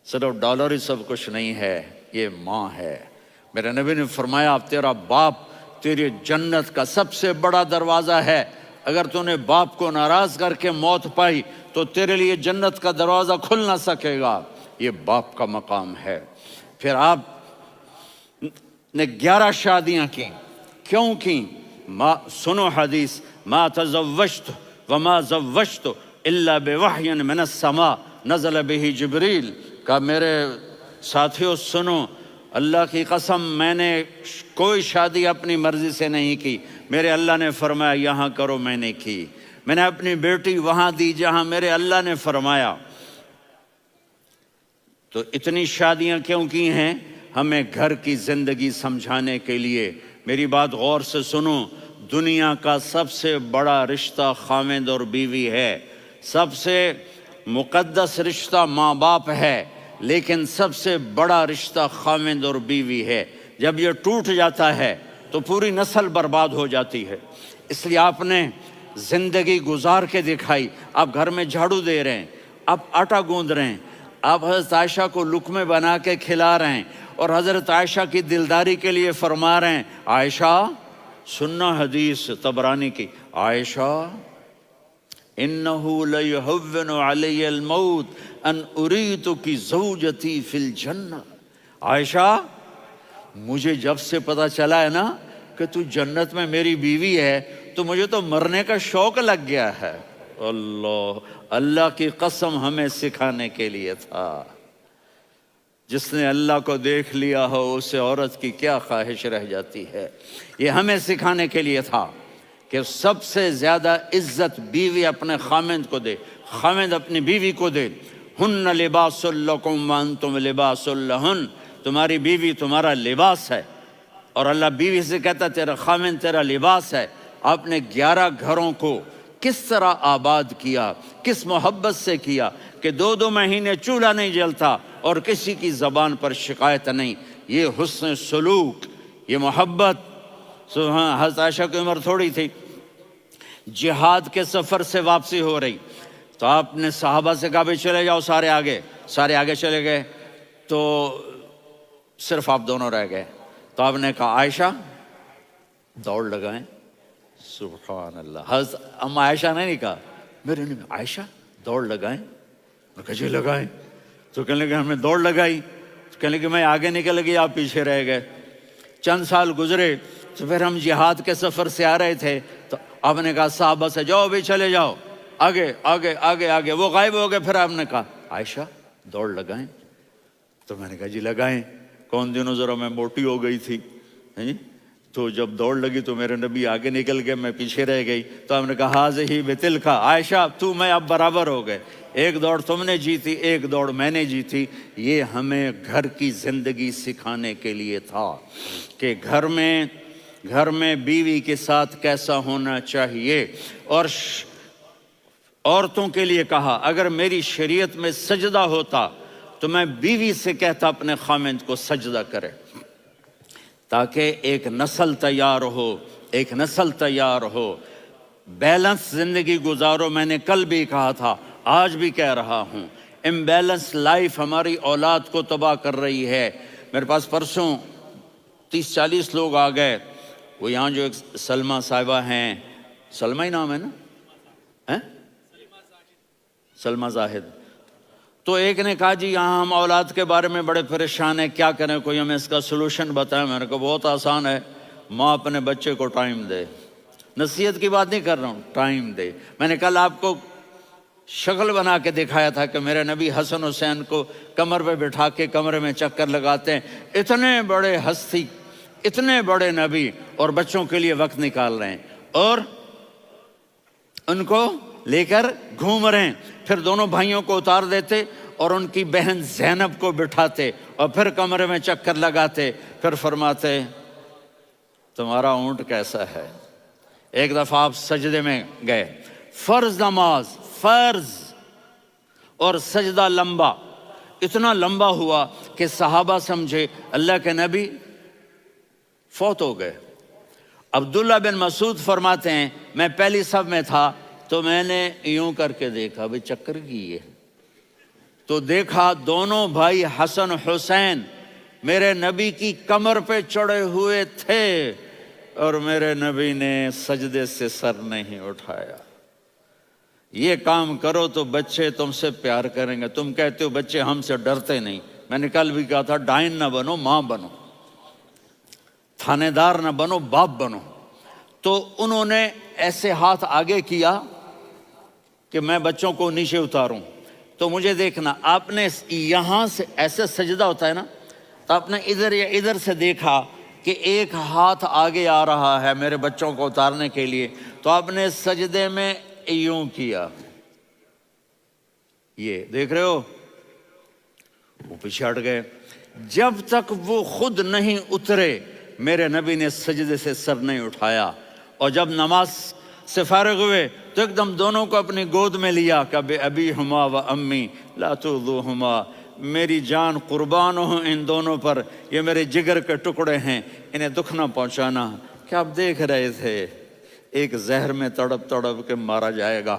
صرف ڈالر ہی سب کچھ نہیں ہے، یہ ماں ہے۔ میرے نبی نے فرمایا تیرا باپ تیری جنت کا سب سے بڑا دروازہ ہے، اگر تو نے باپ کو ناراض کر کے موت پائی تو تیرے لیے جنت کا دروازہ کھل نہ سکے گا۔ یہ باپ کا مقام ہے۔ پھر آپ نے 11 شادیاں کی، کیوں کی؟ سنو حدیث، ما تزوجت وما زوجت الا بوحی من السماء نزل به جبریل۔ کہا میرے ساتھیوں سنو، اللہ کی قسم میں نے کوئی شادی اپنی مرضی سے نہیں کی، میرے اللہ نے فرمایا یہاں کرو، میں نے کی۔ میں نے اپنی بیٹی وہاں دی جہاں میرے اللہ نے فرمایا۔ تو اتنی شادیاں کیوں کی ہیں؟ ہمیں گھر کی زندگی سمجھانے کے لیے۔ میری بات غور سے سنو، دنیا کا سب سے بڑا رشتہ خاوند اور بیوی ہے، سب سے مقدس رشتہ ماں باپ ہے، لیکن سب سے بڑا رشتہ خاوند اور بیوی ہے۔ جب یہ ٹوٹ جاتا ہے تو پوری نسل برباد ہو جاتی ہے۔ اس لیے آپ نے زندگی گزار کے دکھائی۔ آپ گھر میں جھاڑو دے رہے ہیں، آپ آٹا گوندھ رہے ہیں، آپ حضرت عائشہ کو لقمے بنا کے کھلا رہے ہیں اور حضرت عائشہ کی دلداری کے لیے فرما رہے ہیں عائشہ سننا حدیث طبرانی کی، عائشہ انہو لیہون علی الموت ان اریتک زوجتی فی الجنہ۔ عائشہ مجھے جب سے پتا چلا ہے نا کہ تو جنت میں میری بیوی ہے تو مجھے تو مرنے کا شوق لگ گیا ہے۔ اللہ کی قسم ہمیں سکھانے کے لیے تھا۔ جس نے اللہ کو دیکھ لیا ہو اسے عورت کی کیا خواہش رہ جاتی ہے۔ یہ ہمیں سکھانے کے لیے تھا کہ سب سے زیادہ عزت بیوی اپنے خاوند کو دے، خاوند اپنی بیوی کو دے۔ ہن لباس لکم وانتم لباس لہن، تمہاری بیوی تمہارا لباس ہے، اور اللہ بیوی سے کہتا تیرا خامن تیرا لباس ہے. آپ نے 11 گھروں کو کس طرح آباد کیا، کس محبت سے کیا کہ 2 مہینے چولہا نہیں جلتا اور کسی کی زبان پر شکایت نہیں. یہ حسن سلوک، یہ محبت. سبحان. حضرت عائشہ کی عمر تھوڑی تھی، جہاد کے سفر سے واپسی ہو رہی تو آپ نے صحابہ سے کہا بھی چلے جاؤ سارے آگے چلے گئے تو صرف آپ دونوں رہ گئے. تو آپ نے کہا عائشہ دوڑ لگائیں. سبحان اللہ. حضرت اما عائشہ نے نہیں کہا، میرے نے عائشہ دوڑ لگائیں. میں کہا جی لگائیں. تو کہنے لگے ہمیں دوڑ لگائی. کہنے لگے میں آگے نکل گئی آپ پیچھے رہ گئے. چند سال گزرے تو پھر ہم جہاد کے سفر سے آ رہے تھے تو آپ نے کہا صحابہ سے جاؤ بھی چلے جاؤ آگے. وہ غائب ہو گئے. پھر آپ نے کہا عائشہ دوڑ لگائیں. تو میں نے کہا جی لگائیں. کون دنوں ذرا میں موٹی ہو گئی تھی تو جب دوڑ لگی تو میرے نبی آگے نکل گئے، میں پیچھے رہ گئی. تو ہم نے کہا ہاذہ بتلک، عائشہ تو میں اب برابر ہو گئے. ایک دوڑ تم نے جیتی، ایک دوڑ میں نے جیتی. یہ ہمیں گھر کی زندگی سکھانے کے لیے تھا کہ گھر میں بیوی کے ساتھ کیسا ہونا چاہیے. اور عورتوں کے لیے کہا اگر میری شریعت میں سجدہ ہوتا تو میں بیوی سے کہتا اپنے خامند کو سجدہ کرے، تاکہ ایک نسل تیار ہو. بیلنس زندگی گزارو. میں نے کل بھی کہا تھا، آج بھی کہہ رہا ہوں، امبیلنس لائف ہماری اولاد کو تباہ کر رہی ہے. میرے پاس پرسوں 30-40 لوگ آ گئے. وہ یہاں جو ایک سلمہ صاحبہ ہیں، سلمہ ہی نام ہے نا، سلمہ زاہد. تو ایک نے کہا جی یہاں ہم اولاد کے بارے میں بڑے پریشان ہیں، کیا کریں، کوئی ہمیں اس کا سلوشن بتائیں. میں نے کہا بہت آسان ہے، ماں اپنے بچے کو ٹائم دے. نصیحت کی بات نہیں کر رہا ہوں، ٹائم دے. میں نے کل آپ کو شکل بنا کے دکھایا تھا کہ میرے نبی حسن حسین کو کمر پہ بٹھا کے کمرے میں چکر لگاتے ہیں. اتنے بڑے ہستی، اتنے بڑے نبی، اور بچوں کے لیے وقت نکال رہے ہیں اور ان کو لے کر گھوم رہے ہیں. پھر دونوں بھائیوں کو اتار دیتے اور ان کی بہن زینب کو بٹھاتے اور پھر کمرے میں چکر لگاتے. پھر فرماتے تمہارا اونٹ کیسا ہے. ایک دفعہ آپ سجدے میں گئے، فرض نماز، فرض، اور سجدہ لمبا، اتنا لمبا ہوا کہ صحابہ سمجھے اللہ کے نبی فوت ہو گئے. عبداللہ بن مسعود فرماتے ہیں میں پہلی صف میں تھا تو میں نے یوں کر کے دیکھا بھی چکر کی ہے، تو دیکھا دونوں بھائی حسن حسین میرے نبی کی کمر پہ چڑھے ہوئے تھے اور میرے نبی نے سجدے سے سر نہیں اٹھایا. یہ کام کرو تو بچے تم سے پیار کریں گے. تم کہتے ہو بچے ہم سے ڈرتے نہیں. میں نے کل بھی کہا تھا ڈائن نہ بنو، ماں بنو، تھانے دار نہ بنو، باپ بنو. تو انہوں نے ایسے ہاتھ آگے کیا کہ میں بچوں کو نیچے اتاروں. تو مجھے دیکھنا، آپ نے یہاں سے ایسے سجدہ ہوتا ہے نا، تو آپ نے ادھر یا ادھر سے دیکھا کہ ایک ہاتھ آگے آ رہا ہے میرے بچوں کو اتارنے کے لیے، تو آپ نے سجدے میں یوں کیا. یہ دیکھ رہے ہو، وہ پیچھے ہٹ گئے. جب تک وہ خود نہیں اترے میرے نبی نے سجدے سے سر نہیں اٹھایا. اور جب نماز سے فارغ ہوئے تو ایک دم دونوں کو اپنی گود میں لیا کہ بے ابی ہما و امی لا تؤذوہما، میری جان قربان ہو ان دونوں پر، یہ میرے جگر کے ٹکڑے ہیں، انہیں دکھ نہ پہنچانا. کیا آپ دیکھ رہے تھے ایک زہر میں تڑپ تڑپ کے مارا جائے گا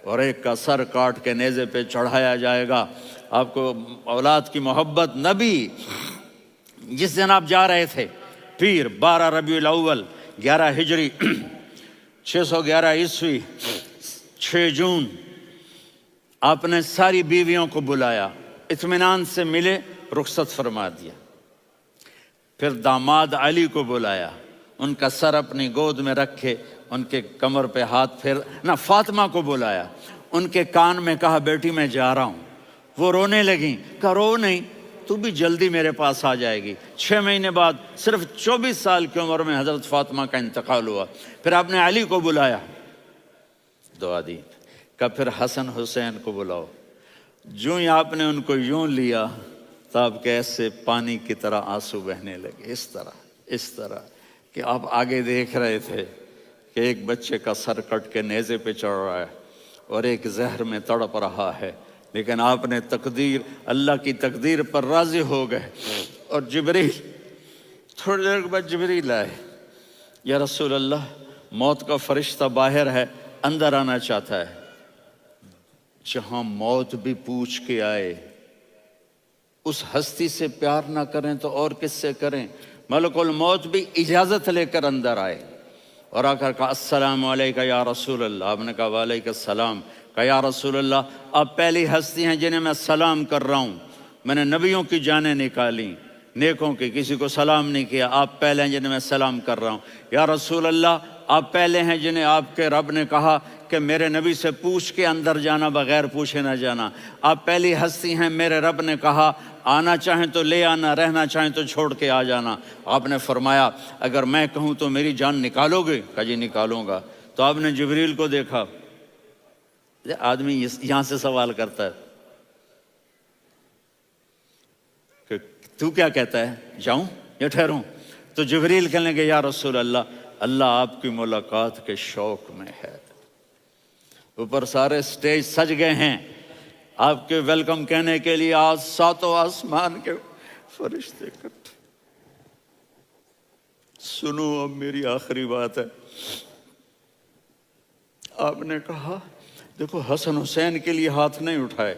اور ایک کا سر کاٹ کے نیزے پہ چڑھایا جائے گا. آپ کو اولاد کی محبت. نبی جس دن آپ جا رہے تھے پیر 12 ربیع الاول 11 ہجری 611 عیسوی 6 جون، آپ نے ساری بیویوں کو بلایا، اطمینان سے ملے، رخصت فرما دیا. پھر داماد علی کو بلایا، ان کا سر اپنی گود میں رکھے، ان کے کمر پہ ہاتھ پھیر نہ. فاطمہ کو بلایا، ان کے کان میں کہا بیٹی میں جا رہا ہوں. وہ رونے لگیں. کہا رو نہیں، تو بھی جلدی میرے پاس آ جائے گی. 6 مہینے بعد صرف 24 سال کی عمر میں حضرت فاطمہ کا انتقال ہوا. پھر آپ نے علی کو بلایا، دعا دی. کہا پھر حسن حسین کو بلاؤ. جو ہی آپ نے ان کو یوں لیا تو آپ کے ایسے پانی کی طرح آنسو بہنے لگے. اس طرح اس طرح کہ آپ آگے دیکھ رہے تھے کہ ایک بچے کا سر کٹ کے نیزے پہ چڑھ رہا ہے اور ایک زہر میں تڑپ رہا ہے، لیکن آپ نے تقدیر، اللہ کی تقدیر پر راضی ہو گئے۔ اور جبریل، تھوڑی دیر کے بعد جبریل آئے، یا رسول اللہ موت کا فرشتہ باہر ہے، اندر آنا چاہتا ہے۔ جہاں موت بھی پوچھ کے آئے، اس ہستی سے پیار نہ کریں تو اور کس سے کریں؟ ملک الموت بھی اجازت لے کر اندر آئے اور آ کر کہا السلام علیکہ یا رسول اللہ۔ آپ نے کہا وعلیکم السلام۔ کہا یا رسول اللہ آپ پہلی ہستی ہیں جنہیں میں سلام کر رہا ہوں، میں نے نبیوں کی جانیں نکالی، نیکوں کی، کسی کو سلام نہیں کیا، آپ پہلے ہیں جنہیں میں سلام کر رہا ہوں۔ یا رسول اللہ آپ پہلے ہیں جنہیں آپ کے رب نے کہا کہ میرے نبی سے پوچھ کے اندر جانا، بغیر پوچھے نہ جانا۔ آپ پہلی ہستی ہیں، میرے رب نے کہا آنا چاہیں تو لے آنا، رہنا چاہیں تو چھوڑ کے آ جانا۔ آپ نے فرمایا اگر میں کہوں تو میری جان نکالو گے؟ کہا جی نکالوں گا۔ تو آپ نے جبریل کو دیکھا، آدمی یہاں سے سوال کرتا ہے کہ تو کیا کہتا ہے، جاؤں یا ٹھہروں؟ تو جبریل کہنے لگے یا رسول اللہ، اللہ آپ کی ملاقات کے شوق میں ہے۔ اوپر سارے سٹیج سج گئے ہیں آپ کے ویلکم کہنے کے لیے، آج ساتوں آسمان کے فرشتے اکٹھے۔ سنو اب میری آخری بات ہے۔ آپ نے کہا دیکھو حسن حسین کے لیے ہاتھ نہیں اٹھائے،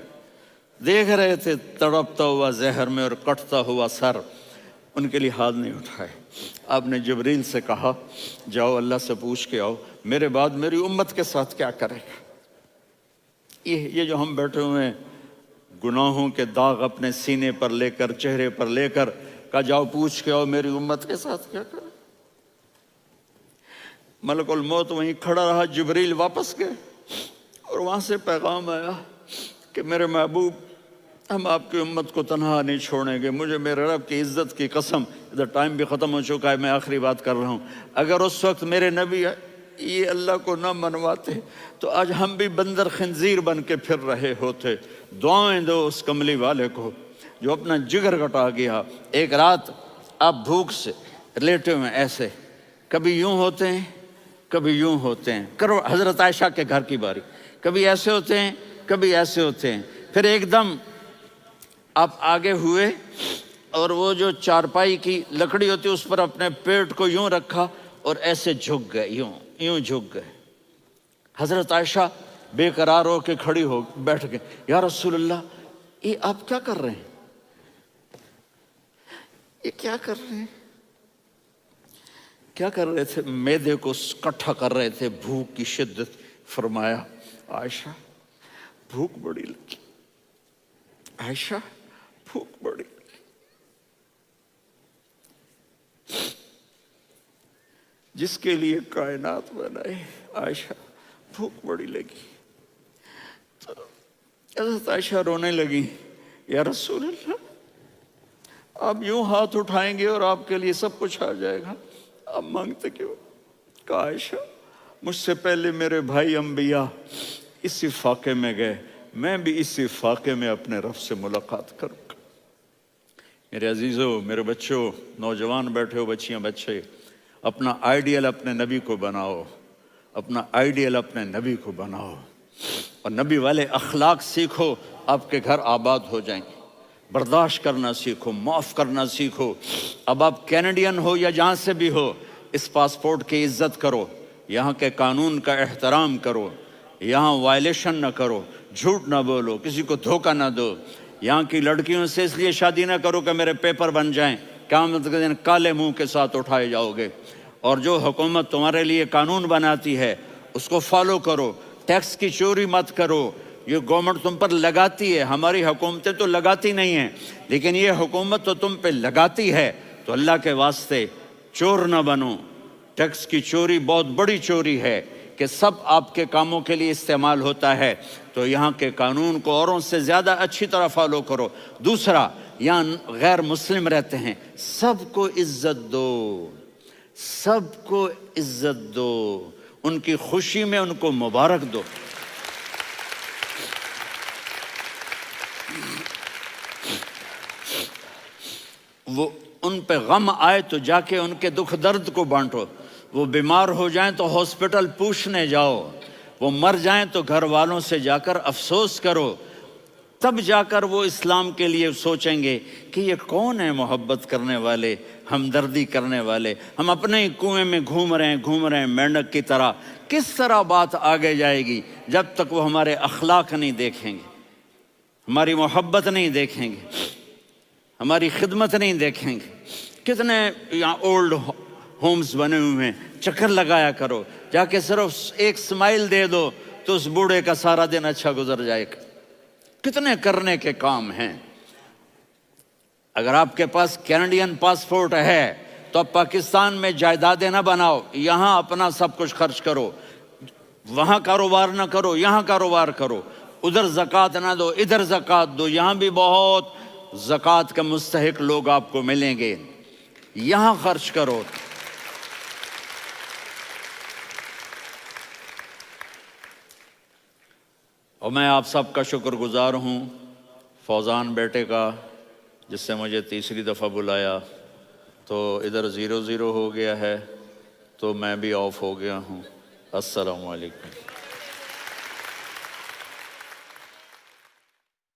دیکھ رہے تھے تڑپتا ہوا زہر میں اور کٹتا ہوا سر، ان کے لیے ہاتھ نہیں اٹھائے۔ آپ نے جبریل سے کہا جاؤ اللہ سے پوچھ کے آؤ میرے بعد میری امت کے ساتھ کیا کرے گا۔ یہ جو ہم بیٹھے ہوئے ہیں گناہوں کے داغ اپنے سینے پر لے کر، چہرے پر لے کر، کہا جاؤ پوچھ کے آؤ میری امت کے ساتھ کیا کرے۔ ملک الموت وہیں کھڑا رہا، جبریل واپس گئے اور وہاں سے پیغام آیا کہ میرے محبوب ہم آپ کی امت کو تنہا نہیں چھوڑیں گے، مجھے میرے رب کی عزت کی قسم، ادھر ٹائم بھی ختم ہو چکا ہے، میں آخری بات کر رہا ہوں، اگر اس وقت میرے نبی یہ اللہ کو نہ منواتے تو آج ہم بھی بندر خنزیر بن کے پھر رہے ہوتے۔ دعائیں دو اس کملی والے کو جو اپنا جگر کٹا گیا۔ ایک رات آپ بھوک سے لیٹے ہوئے ایسے، کبھی یوں ہوتے ہیں کبھی یوں ہوتے ہیں، کرو حضرت عائشہ کے گھر کی باری، کبھی ایسے ہوتے ہیں کبھی ایسے ہوتے ہیں، پھر ایک دم آپ آگے ہوئے اور وہ جو چارپائی کی لکڑی ہوتی ہے اس پر اپنے پیٹ کو یوں رکھا اور ایسے جھک گئے، یوں جھک گئے۔ حضرت عائشہ بے قرار ہو کے کھڑی ہو بیٹھ گئے، یا رسول اللہ یہ آپ کیا کر رہے ہیں، یہ کیا کر رہے ہیں؟ کیا کر رہے تھے؟ معدے کو کٹھا کر رہے تھے، بھوک کی شدت۔ فرمایا عائشہ بھوک بڑی لگی، عائشہ بھوک بڑی لگی، جس کے لیے کائنات بنائے، عائشہ بھوک بڑی لگی۔ تو حضرت عائشہ رونے لگی، یا رسول اللہ آپ یوں ہاتھ اٹھائیں گے اور آپ کے لیے سب کچھ آ جائے گا، آپ مانگتے کیوں؟ کہا عائشہ مجھ سے پہلے میرے بھائی انبیاء اسی فاقے میں گئے، میں بھی اسی فاقے میں اپنے رب سے ملاقات کروں گا۔ میرے عزیزوں، میرے بچوں، نوجوان بیٹھے ہو، بچیاں بچے، اپنا آئیڈیل اپنے نبی کو بناؤ، اپنا آئیڈیل اپنے نبی کو بناؤ اور نبی والے اخلاق سیکھو، آپ کے گھر آباد ہو جائیں گے۔ برداشت کرنا سیکھو، معاف کرنا سیکھو۔ اب آپ کینیڈین ہو یا جہاں سے بھی ہو، اس پاسپورٹ کی عزت کرو، یہاں کے قانون کا احترام کرو، یہاں وائلیشن نہ کرو، جھوٹ نہ بولو، کسی کو دھوکہ نہ دو۔ یہاں کی لڑکیوں سے اس لیے شادی نہ کرو کہ میرے پیپر بن جائیں، قیامت کے دن کالے منہ کے ساتھ اٹھائے جاؤ گے۔ اور جو حکومت تمہارے لیے قانون بناتی ہے اس کو فالو کرو، ٹیکس کی چوری مت کرو۔ یہ گورنمنٹ تم پر لگاتی ہے، ہماری حکومتیں تو لگاتی نہیں ہیں، لیکن یہ حکومت تو تم پہ لگاتی ہے، تو اللہ کے واسطے چور نہ بنو۔ ٹیکس کی چوری بہت بڑی چوری ہے کہ سب آپ کے کاموں کے لیے استعمال ہوتا ہے، تو یہاں کے قانون کو اوروں سے زیادہ اچھی طرح فالو کرو۔ دوسرا، یہاں غیر مسلم رہتے ہیں، سب کو عزت دو، سب کو عزت دو، ان کی خوشی میں ان کو مبارک دو۔ ان پہ غم آئے تو جا کے ان کے دکھ درد کو بانٹو، وہ بیمار ہو جائیں تو ہاسپٹل پوچھنے جاؤ، وہ مر جائیں تو گھر والوں سے جا کر افسوس کرو، تب جا کر وہ اسلام کے لیے سوچیں گے کہ یہ کون ہے محبت کرنے والے، ہمدردی کرنے والے۔ ہم اپنے ہی کنویں میں گھوم رہے ہیں مینڈک کی طرح، کس طرح بات آگے جائے گی جب تک وہ ہمارے اخلاق نہیں دیکھیں گے، ہماری محبت نہیں دیکھیں گے، ہماری خدمت نہیں دیکھیں گے۔ کتنے یہاں اولڈ ہومز بنے ہوئے ہیں، چکر لگایا کرو، جا کے صرف ایک سمائل دے دو تو اس بوڑھے کا سارا دن اچھا گزر جائے گا۔ کتنے کرنے کے کام ہیں۔ اگر آپ کے پاس کینیڈین پاسپورٹ ہے تو اب پاکستان میں جائیدادیں نہ بناؤ، یہاں اپنا سب کچھ خرچ کرو، وہاں کاروبار نہ کرو، یہاں کاروبار کرو، ادھر زکوٰۃ نہ دو، ادھر زکوٰۃ دو، یہاں بھی بہت زکوٰۃ کے مستحق لوگ آپ کو ملیں گے، یہاں خرچ کرو۔ اور میں آپ سب کا شکر گزار ہوں، فوزان بیٹے کا، جس سے مجھے تیسری دفعہ بلایا، تو ادھر 0-0 ہو گیا ہے تو میں بھی آف ہو گیا ہوں۔ السلام علیکم۔